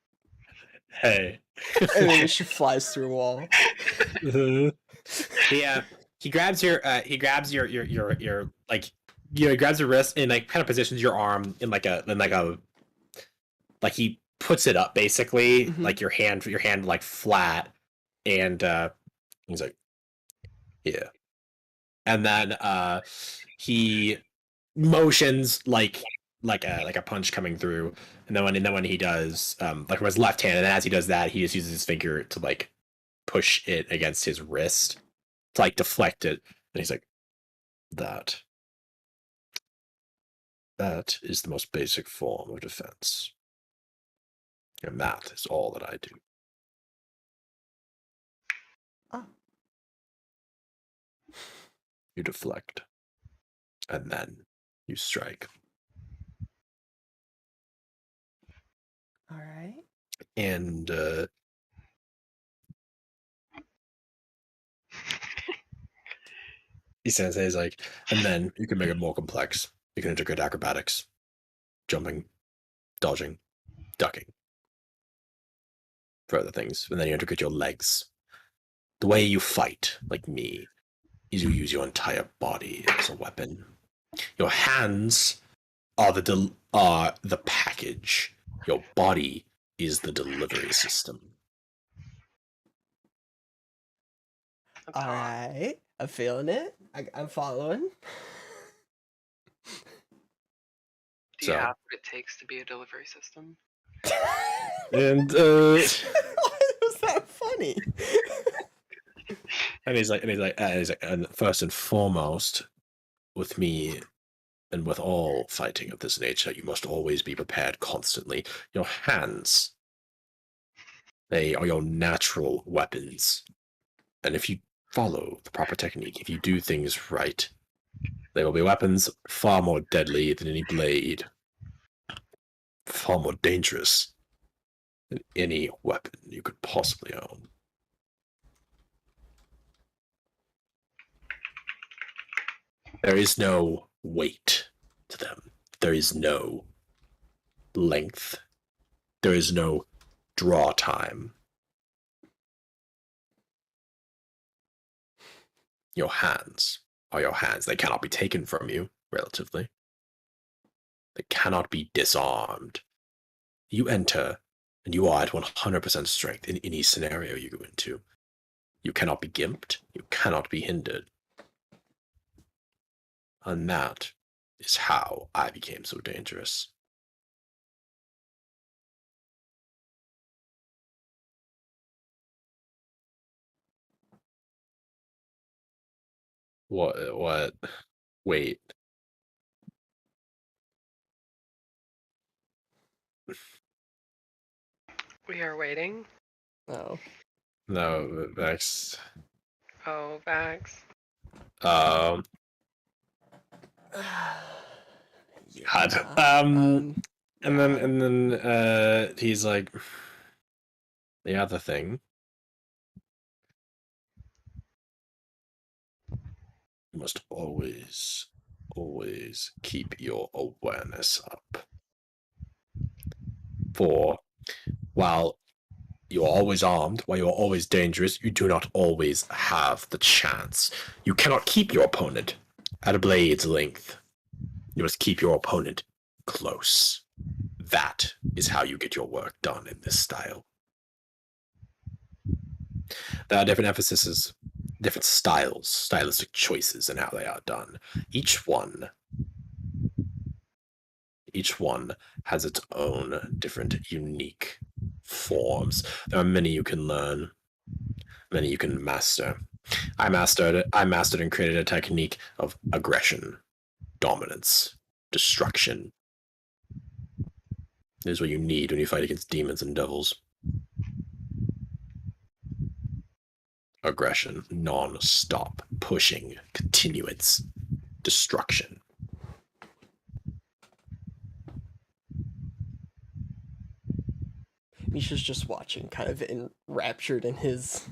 Hey. And then Misha flies through a wall. He grabs your like, he grabs your wrist and like kind of positions your arm in like a he puts it up basically, like your hand like flat, and he's like, yeah, and then he motions like a punch coming through, and then when he does like with his left hand, and then as he does that, he just uses his finger to like push it against his wrist to like deflect it, and he's like, that is the most basic form of defense, and that is all that I do. Oh. You deflect, and then you strike. All right. And he says, he's like, and then you can make it more complex. You can integrate acrobatics, jumping, dodging, ducking, for other things. And then you integrate your legs. The way you fight, like me, is you use your entire body as a weapon. Your hands are the package. Your body is the delivery system. All right. I'm feeling it. I'm following. Do you have what it takes to be a delivery system? And why was that funny? and he's like, and first and foremost, with me and with all fighting of this nature, you must always be prepared constantly. Your hands, they are your natural weapons. And if you follow the proper technique, if you do things right, they will be weapons far more deadly than any blade, far more dangerous than any weapon you could possibly own. There is no weight to them. There is no length. There is no draw time. Your hands are your hands. They cannot be taken from you, relatively. They cannot be disarmed. You enter, and you are at 100% strength in any scenario you go into. You cannot be gimped. You cannot be hindered. And that is how I became so dangerous. What? Wait. We are waiting. Oh. No, Vex. Oh, Vax. God. And then he's like, the other thing. You must always keep your awareness up. For while you're always armed, while you're always dangerous, you do not always have the chance. You cannot keep your opponent at a blade's length. You must keep your opponent close. That is how you get your work done in this style. There are different emphases, different styles, stylistic choices in how they are done. Each one has its own different, unique forms. There are many you can learn, many you can master. I mastered and created a technique of aggression, dominance, destruction. This is what you need when you fight against demons and devils. aggression, non-stop pushing, continuance, destruction. Misha's just watching, kind of enraptured in his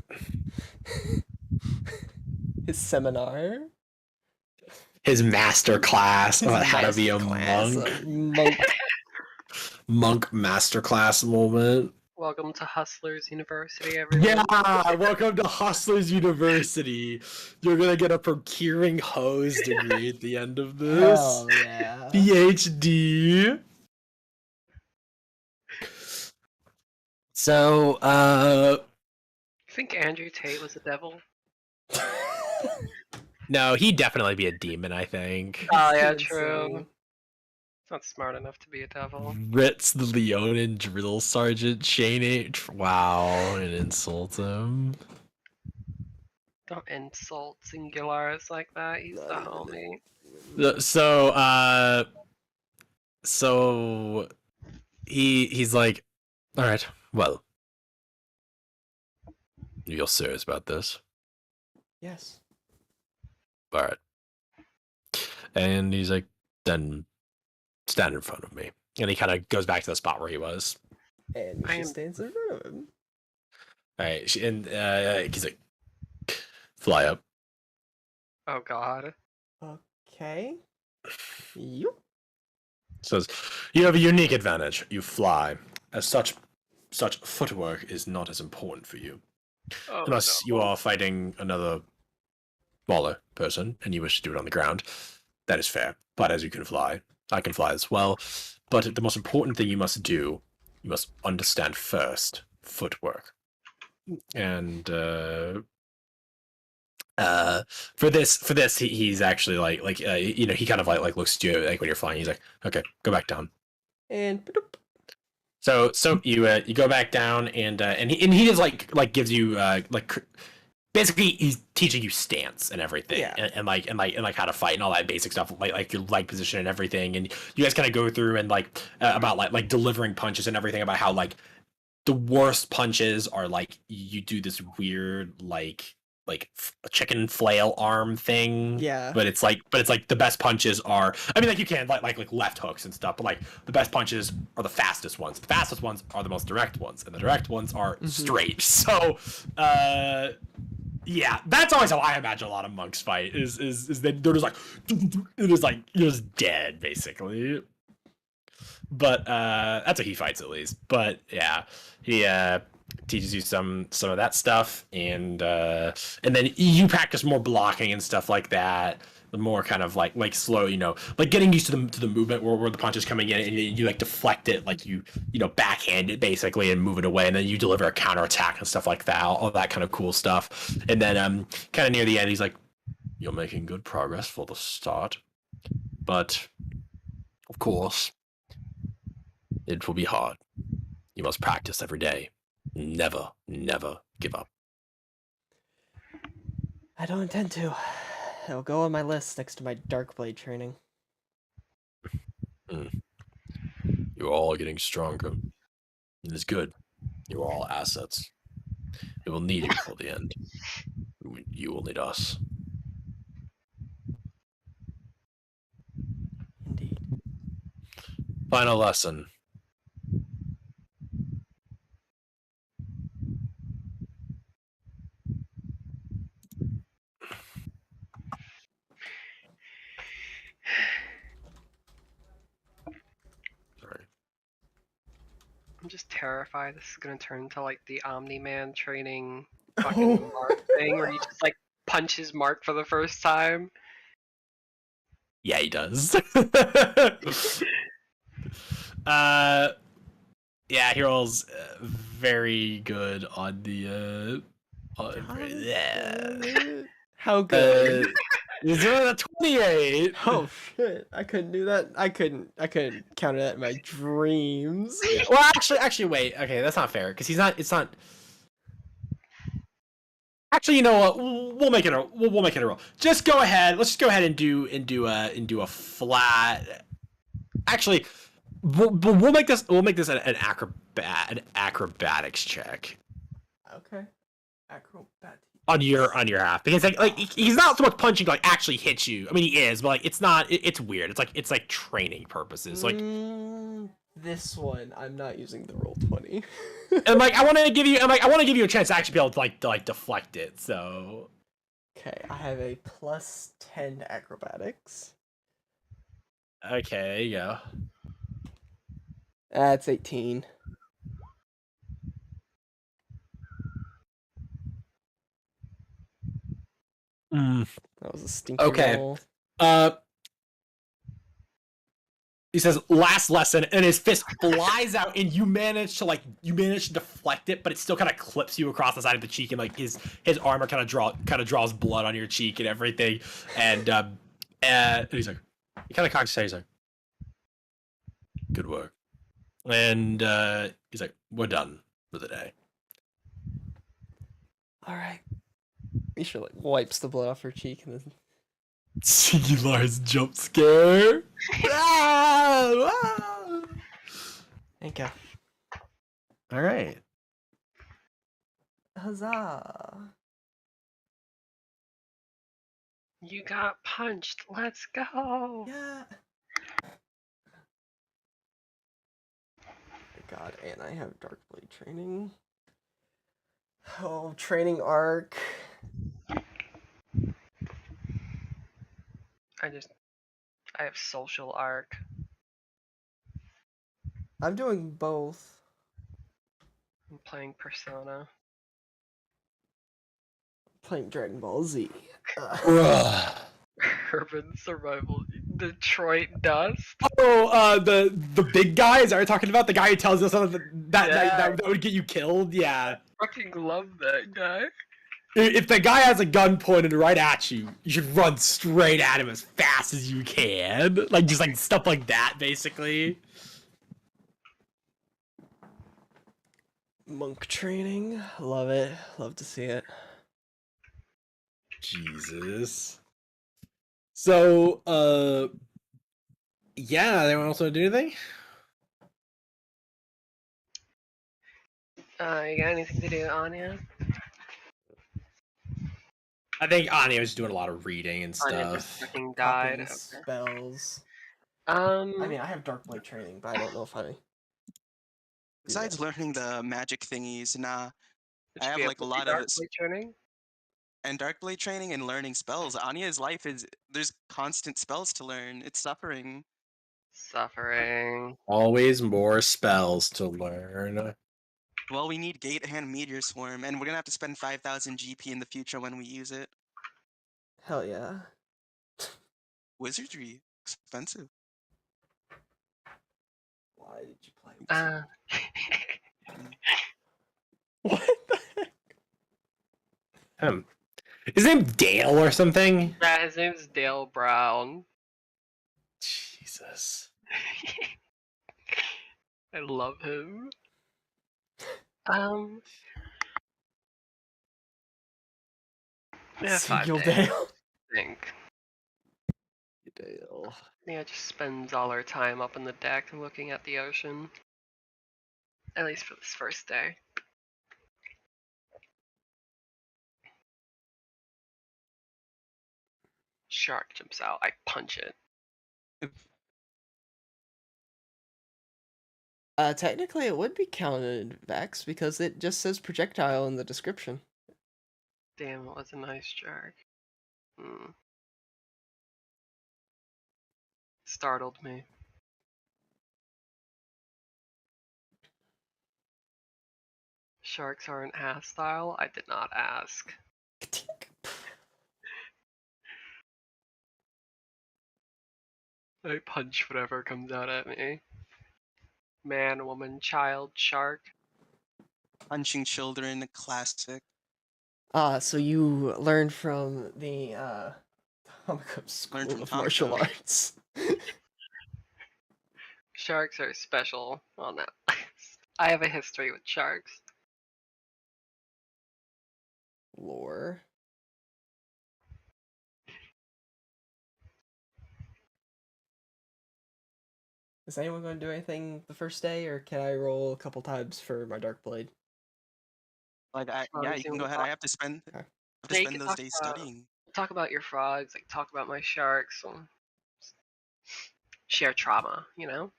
his seminar. His master class about how to be a Masterclass, monk. Monk masterclass moment. Welcome to Hustlers University, everyone. Yeah, welcome to Hustlers University. You're gonna get a procuring hose degree at the end of this. Hell yeah. PhD. So, You think Andrew Tate was a devil? no, he'd definitely be a demon, I think. Oh yeah, Too true. insane. He's not smart enough to be a devil. Ritz the Leonin drill sergeant Shane H. Wow, and insult him. Don't insult Singularis like that. He's the homie. So he's like, all right, well, you're serious about this? Yes. All right. And he's like, then stand in front of me. And he kind of goes back to the spot where he was. And she stands in front of him. All right, and he's like, fly up. Oh god. Okay. You. Says, you have a unique advantage. You fly. As such footwork is not as important for you. Oh, Unless no. you are fighting another smaller person and you wish to do it on the ground. That is fair. But as you can fly, I can fly as well. But the most important thing you must do, you must understand first footwork. And for this, he's actually like he kind of like looks at you like when you're flying. He's like, okay, go back down. And So you go back down and he just like gives you basically he's teaching you stance and everything. Yeah. and how to fight and all that basic stuff like your leg position and everything, and you guys kind of go through and about like delivering punches and everything, about how like the worst punches are like you do this weird like a chicken flail arm thing. Yeah. But it's like the best punches are, I mean, like you can like left hooks and stuff, but like the best punches are the fastest ones. The fastest ones are the most direct ones, and the direct ones are straight. So yeah, that's always how I imagine a lot of monks fight is that they're just like it is like you're just dead basically. But that's how he fights at least. But yeah, he teaches you some of that stuff, and then you practice more blocking and stuff like that. The more kind of like slow, like getting used to the movement where the punch is coming in, and you like deflect it, like you backhand it basically and move it away, and then you deliver a counter attack and stuff like that, all that kind of cool stuff. And then kind of near the end, he's like, "You're making good progress for the start, but of course, it will be hard. You must practice every day. Never give up." I don't intend to. It'll go on my list next to my Darkblade training. You're all getting stronger. It is good. You're all assets. We will need you for the end. You will need us. Indeed. Final lesson. I'm just terrified this is gonna turn into like the Omni-Man training fucking Mark thing where he just like punches Mark for the first time. Yeah, he does. Yeah, he rolls very good on the How good? He's doing a 28. Oh shit! I couldn't do that. I couldn't counter that in my dreams. Well, actually, wait. Okay, that's not fair because he's not. It's not. Actually, you know what? We'll make it a roll. Just go ahead. Let's just go ahead and do a flat. Actually, we'll make this an acrobatics check. Okay. Acrobatics. on your half, because like he's not so much punching to like actually hit you. I mean, he is, but like it's not. It's weird. It's like training purposes. Like this one, I'm not using the roll 20. and like I want to give you a chance to actually be able to like deflect it. So Okay, I have a plus 10 to acrobatics. okay, there you go. That's 18. That was a stinky Okay. roll. He says last lesson, and his fist flies out, and you manage to deflect it, but it still kind of clips you across the side of the cheek, and like his armor kind of draws blood on your cheek and everything, and he's like, he kind of cocks his head, he's like, good work, and he's like, we're done for the day. All right. Misha like wipes the blood off her cheek and then. Cheeky Lars jump scare. Thank you. All right. Huzzah! You got punched. Let's go. Yeah. God, and I have Dark Blade training. Oh, training arc. I have social arc. I'm doing both. I'm playing Persona. Playing Dragon Ball Z. Urban survival. Detroit Dust. Oh, the big guy? Is that what you're talking about? The guy who tells us something that would get you killed? Yeah. Fucking love that guy. If the guy has a gun pointed right at you, you should run straight at him as fast as you can. Like, just like stuff like that, basically. Monk training. Love it. Love to see it. Jesus. So, yeah, anyone else want to do anything? You got anything to do, Anya? I think Anya was doing a lot of reading and Anya just stuff. fucking died. Copying spells. I I mean, I have Dark Blade training, but I don't know if I. Besides learning the magic thingies, I would you have be like a able to lot do of Dark Blade training? and Dark Blade training and learning spells. Anya's life is there's constant spells to learn. It's suffering. Suffering. Always more spells to learn. Well, we need Gate and Meteor Swarm, and we're gonna have to spend 5,000 GP in the future when we use it. Hell yeah. Wizardry, expensive. Why did you play? What the heck? His name Dale or something? Yeah, his name's Dale Brown. Jesus. I love him. Yeah, Single 5 days, Dale. I think. Dale. Yeah, just spends all our time up in the deck looking at the ocean. At least for this first day. Shark jumps out. I punch it. Technically, it would be counted, Vex, because it just says projectile in the description. Damn, it was a nice shark. Startled me. Sharks aren't hostile? I did not ask. I punch whatever comes out at me. Man, woman, child, shark. Punching children, classic. So you learned from the School from of Martial Tomko. Arts. Sharks are special on that list. I have a history with sharks. Lore. Is anyone going to do anything the first day, or can I roll a couple times for my Dark Blade? Like, As long yeah, as you you can go want ahead. I have to spend. Okay. have to Yeah, you spend can those days studying. talk about your frogs, like talk about my sharks, share trauma, you know?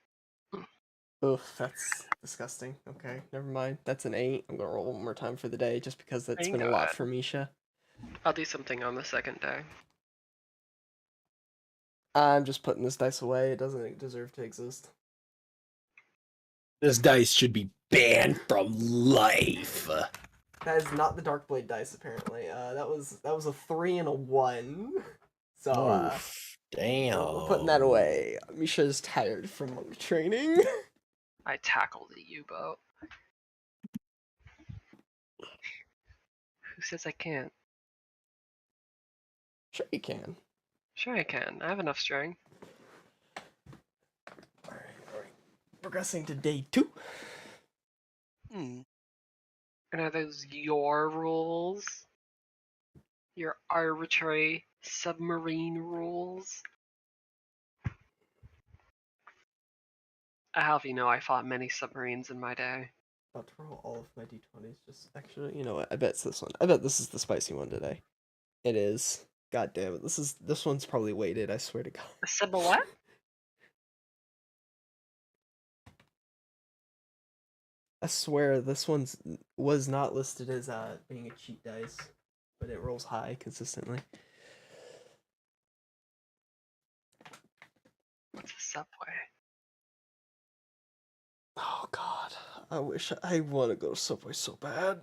Oof, that's disgusting. Okay, never mind. That's an 8. I'm gonna roll one more time for the day, just because that's You been can a go lot ahead. for Misha. I'll do something on the second day. I'm just putting this dice away. It doesn't deserve to exist. This dice should be banned from life. That is not the Darkblade dice, apparently. That was a 3 and a 1. So, Damn. we're putting that away. Misha's tired from monk training. I tackled a U-boat. Who says I can't? Sure you can. Sure I can. I have enough strength. Alright. Progressing to day 2. And are those your rules? Your arbitrary submarine rules? I have you know I fought many submarines in my day. About to roll all of my d20s. Just actually, you know what? I bet it's this one. I bet this is the spicy one today. It is. God damn it! This one's probably weighted. I swear to God. A sub what? I swear this one's was not listed as being a cheat dice, but it rolls high consistently. What's a subway? Oh God, I wish I want to go to Subway so bad.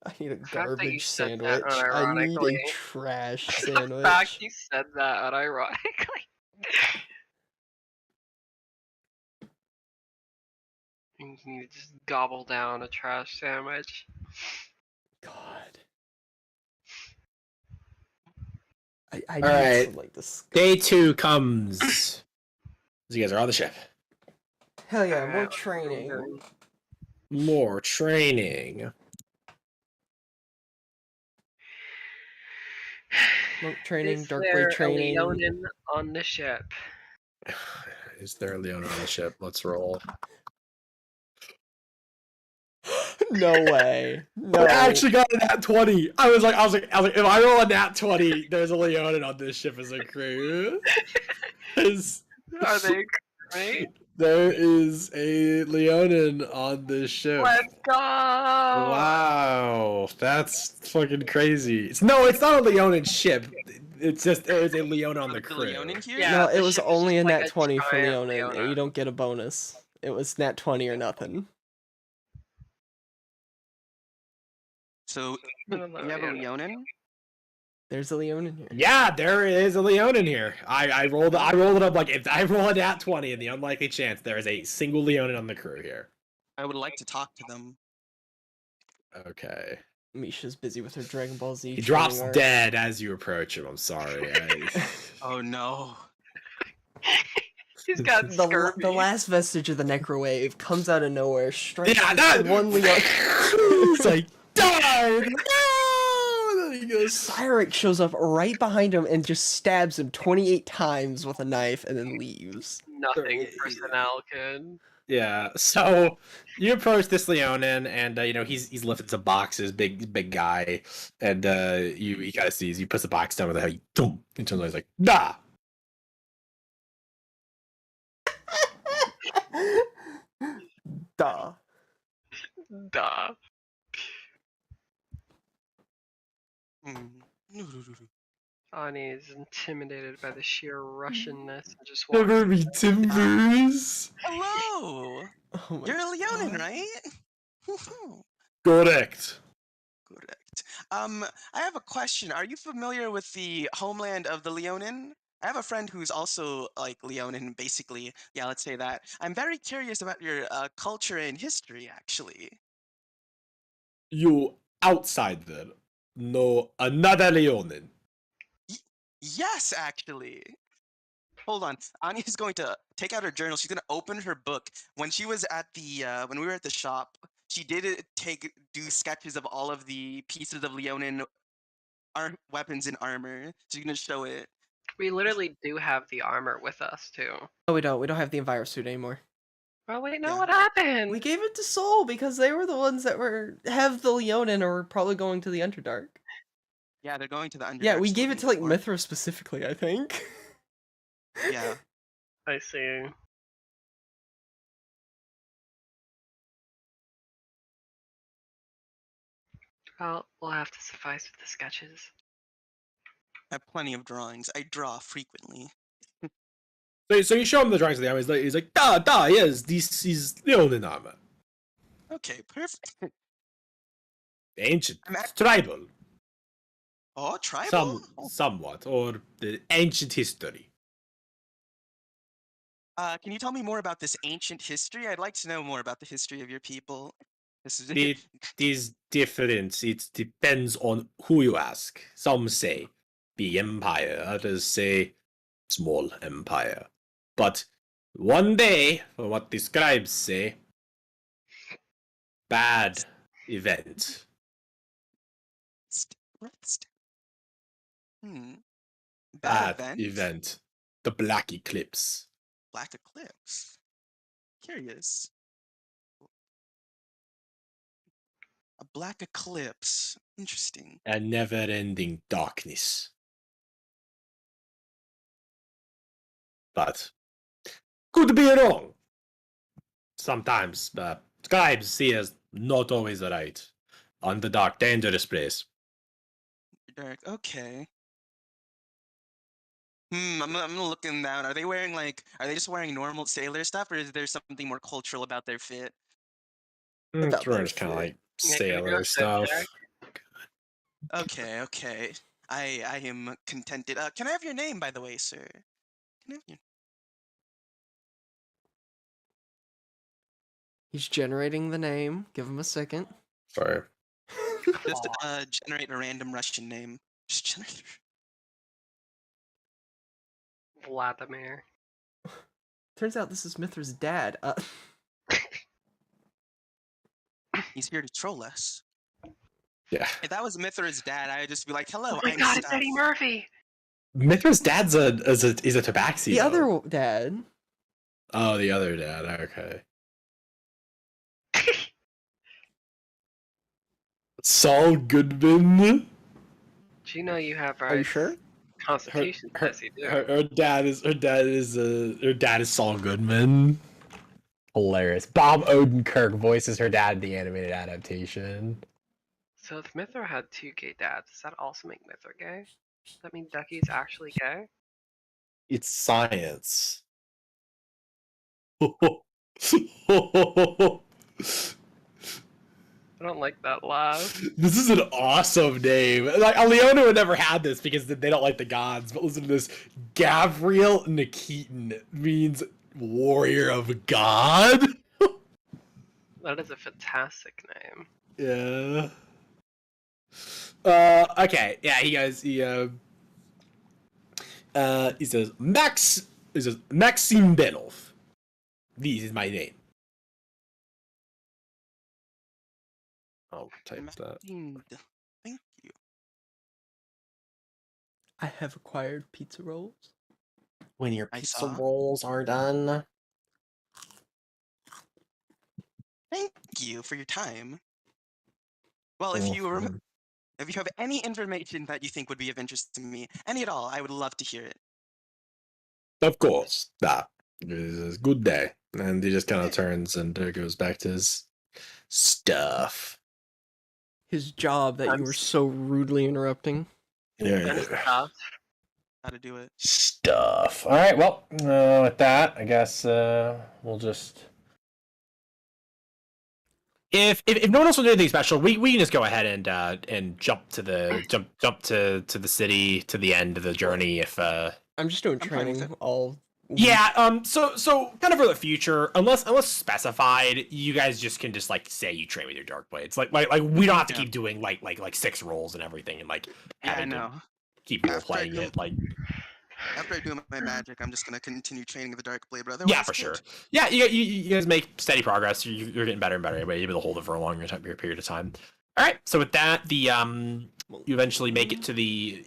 I need a The fact that you garbage said that sandwich. I need unironically. a trash The sandwich. fact you said that unironically. You need to just gobble down a trash sandwich. God. I All need right. some like this. Day 2 comes. You guys are on the ship. Hell yeah, Alright, more what's training. doing? More training. Monk training, Is Darkblade there training. a Leonin on the ship? Is there a Leonin on the ship? Let's roll. No way. No. I actually got a nat 20. I was like, if I roll a nat 20, there's a Leonin on this ship as a crew. Are they great? There is a Leonin on this ship. Let's go! Wow, that's fucking crazy. It's not a Leonin ship. It's just there is a Leonin on the The crew. Leonin here? Yeah, No, the it was ship is only a just like nat a 20 for giant Leonin, and Leonin. you don't get a bonus. It was nat 20 or nothing. So I don't you know, have a yeah. Leonin? There's a Leonin here. Yeah, there is a Leonin here. I rolled it up like if I roll a nat 20 in the unlikely chance there is a single Leonin on the crew here. I would like to talk to them. Okay. Misha's busy with her Dragon Ball Z. He drops training arc. dead as you approach him. I'm sorry. Oh no. He's got scurvy. The last vestige of the Necro Wave comes out of nowhere, strikes Yeah, this that one Leon. He's like, die! No! And then he goes. Cyric shows up right behind him and just stabs him 28 times with a knife and then leaves. Nothing personnel can. Yeah. So you approach this Leonin, and you know he's lifting some boxes, big guy, and he kind of sees you puts the box down with a heavy thump, and turns around, he's like, nah. Duh. Duh. Ani is intimidated by the sheer Russianness and just walks. Never be timbers. Hello! Oh my You're a Leonin, God. right? Woohoo. Correct. Correct. I have a question. Are you familiar with the homeland of the Leonin? I have a friend who's also like Leonin, basically. Yeah, let's say that. I'm very curious about your culture and history, actually. You outsider know another Leonin. Yes, actually. Hold on. Anya's going to take out her journal. She's going to open her book. When she was at the when we were at the shop, she did do sketches of all of the pieces of Leonin weapons and armor. She's going to show it. We literally do have the armor with us too. Oh, we don't. We don't have the Enviro suit anymore. Oh wait, no, Yeah. what happened? We gave it to Soul because they were the ones that have the Leonin or were probably going to the Underdark. Yeah, they're going to the Underdark. Yeah, we gave it to like for. Mithra specifically, I think. Yeah. I see. Well, we'll have to suffice with the sketches. I have plenty of drawings. I draw frequently. So you show him the drawings of the armor. He's like, yes, this is Leonin armor. Okay, perfect. Ancient, I'm at- tribal, Oh, tribal. somewhat, or the ancient history. Can you tell me more about this ancient history? I'd like to know more about the history of your people. This is It is different. It depends on who you ask. Some say big empire, others say small empire. But one day, for what the scribes say, bad event. Bad Bad event. event. The Black Eclipse. Black eclipse. Curious. A black eclipse. Interesting. A never-ending darkness. But could be wrong. Sometimes scribes see as not always right. On the dark, dangerous place. Dark. Okay. I'm gonna look them down. Are they wearing are they just wearing normal sailor stuff, or is there something more cultural about their fit? About their It's kind of fit. like Yeah, can we go sailor sit stuff. check? Okay. I am contented. Can I have your name, by the way, sir? Can I have your... He's generating the name. Give him a second. Sorry. Just generate a random Russian name. Just generate. Vladimir. Turns out this is Mithra's dad. He's here to troll us. Yeah. If that was Mithra's dad, I'd just be like, "Hello, Oh my I'm god, it's Stuff." Eddie Murphy! Mithra's dad's is a tabaxi. The though. other dad. Oh, the other dad. Okay. Saul Goodman. Do you know you have rights? Are you sure? Constitution says you do. Her dad is Saul Goodman. Hilarious. Bob Odenkirk voices her dad in the animated adaptation. So if Mithra had two gay dads, does that also make Mithra gay? Does that mean Ducky's actually gay? It's science. I don't like that laugh. This is an awesome name. Like Leonin would never have this because they don't like the gods. But listen to this: Gabriel Nikitin means warrior of God. That is a fantastic name. Yeah. Okay. Yeah. He says Maxim Benov. This is my name. I'll type that. Thank you. I have acquired pizza rolls. When your I pizza saw. rolls are done. Thank you for your time. Well, if you have any information that you think would be of interest to me, any at all, I would love to hear it. Of course. It is a good day. And he just kind of turns and goes back to his stuff. His job that you were so rudely interrupting. Yeah. Stuff. How to do it. Stuff. All right. Well, with that, I guess we'll just. If no one else will do anything special, we can just go ahead and jump to the jump to the city to the end of the journey. If I'm just doing I'm fine with training it. all. yeah. So kind of for the future, unless specified, you guys just can just like say you train with your dark blades. Like we don't have to Yeah. keep doing like 6 rolls and everything and like Yeah, I having to know. keep role After I playing do- it. Like After I do my magic, I'm just gonna continue training with the Dark Blade, brother. yeah, for sure. Yeah, you guys make steady progress. You're getting better and better. You're able to hold it for a longer period of time. All right. So with that, the you eventually make it to the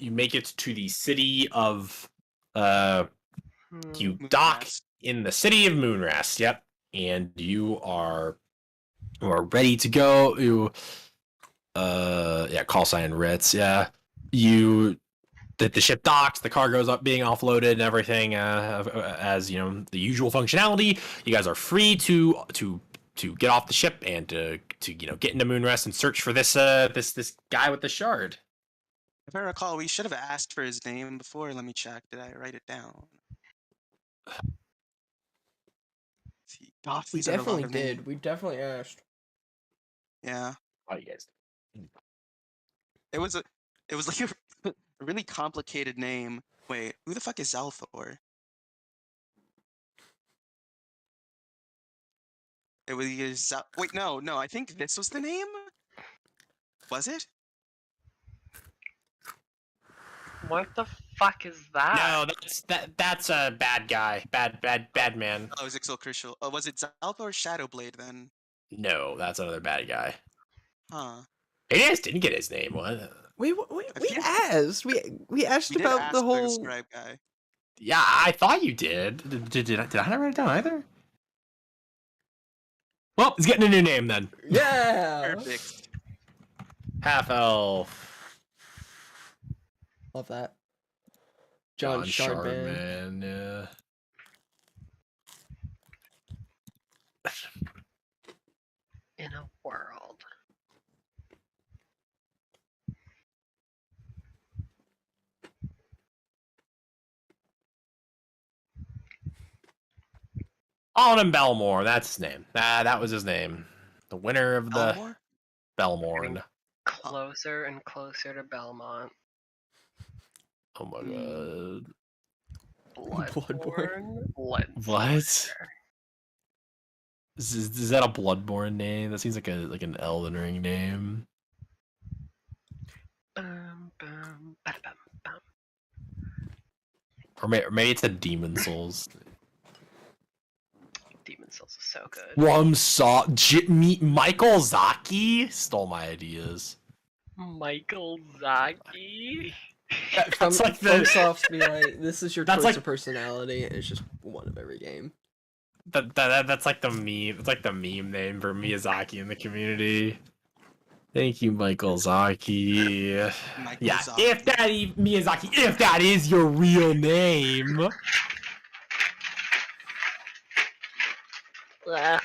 city of you dock Moonrest. in the city of Moonrest. Yep. and you are ready to go. You, call sign Ritz. Yeah, the ship docks, the cargo's up being offloaded and everything, as you know, the usual functionality. You guys are free to get off the ship and to get into Moonrest and search for this guy with the shard. If I recall, we should have asked for his name before. Let me check. Did I write it down? See, God, We these are a lot definitely of did. names. We definitely asked. Yeah, Oh, you guys. it was like a really complicated name. Wait, who the fuck is Zalthor? It was wait, no. I think this was the name. Was it? What the fuck is that? No, that's a bad guy. Bad man. Oh, it was Ixil Crucial. Oh, was it Zalthor or Shadowblade then? No, that's another bad guy. Huh. He just didn't get his name. What? We I we feel- asked. We asked We did about ask the for whole. scribe guy. Yeah, I thought you did. Did I not write it down either? Well, he's getting a new name then. Yeah. Perfect. Half elf. Love that. John Shardman. Yeah. In a world. Alden Belmore, that's his name. That was his name. The winner of the Elmore? Belmorn. Closer and closer to Belmont. Oh my god. Bloodborne. What? Is that a Bloodborne name? That seems like an Elden Ring name. Bum, bum, ba-da-bum, bum. Or maybe it's a Demon Souls. Demon Souls is so good. Michael Zaki stole my ideas. Michael Zaki. From That's like the- FromSoft be like, this is your That's choice like- of personality, and it's just one of every game. That's like the meme. It's like the meme name for Miyazaki in the community. Thank you, Michael Zaki. Michael Yeah, Zaki. Miyazaki, if that is your real name. Ah,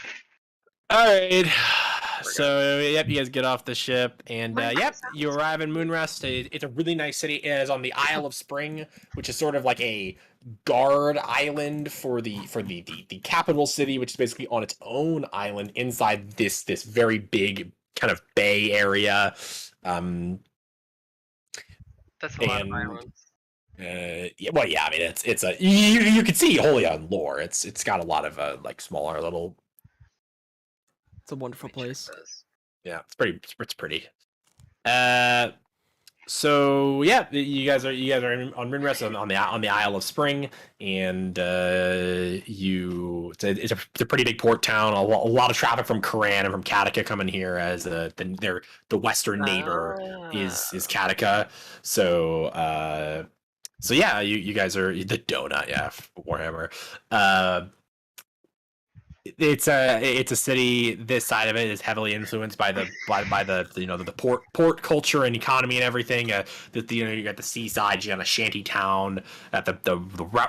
All right. So, yep, you guys get off the ship, and yep, you arrive in Moonrest. It's a really nice city. It is on the Isle of Spring, which is sort of like a guard island for the capital city, which is basically on its own island inside this very big kind of bay area. that's a lot of And- violence. Well, yeah, I mean, it's a you can see wholly on lore. It's got a lot of like smaller little. It's a wonderful place. Yeah, it's pretty. So yeah, you guys are on Moonrest on the Isle of Spring, and it's a pretty big port town. A lot of traffic from Koran and from Kataka coming here, as the western neighbor is Kataka. So yeah, you guys are the donut, yeah, Warhammer. It's a city. This side of it is heavily influenced by the the port culture and economy and everything. You got the seaside, you got a shanty town, at the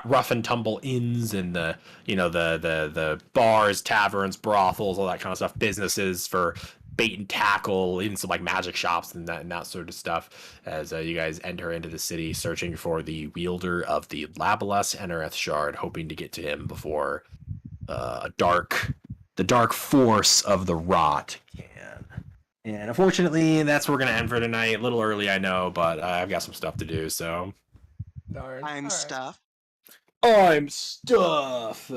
rough and tumble inns, and the bars, taverns, brothels, all that kind of stuff. Businesses for bait and tackle, even some like magic shops and that sort of stuff. As you guys enter into the city, searching for the wielder of the Labalus Enereth shard, hoping to get to him before the dark force of the rot can. And unfortunately, that's where we're gonna end for tonight. A little early, I know, but I've got some stuff to do. So Darn. I'm Alright. stuff. I'm stuff.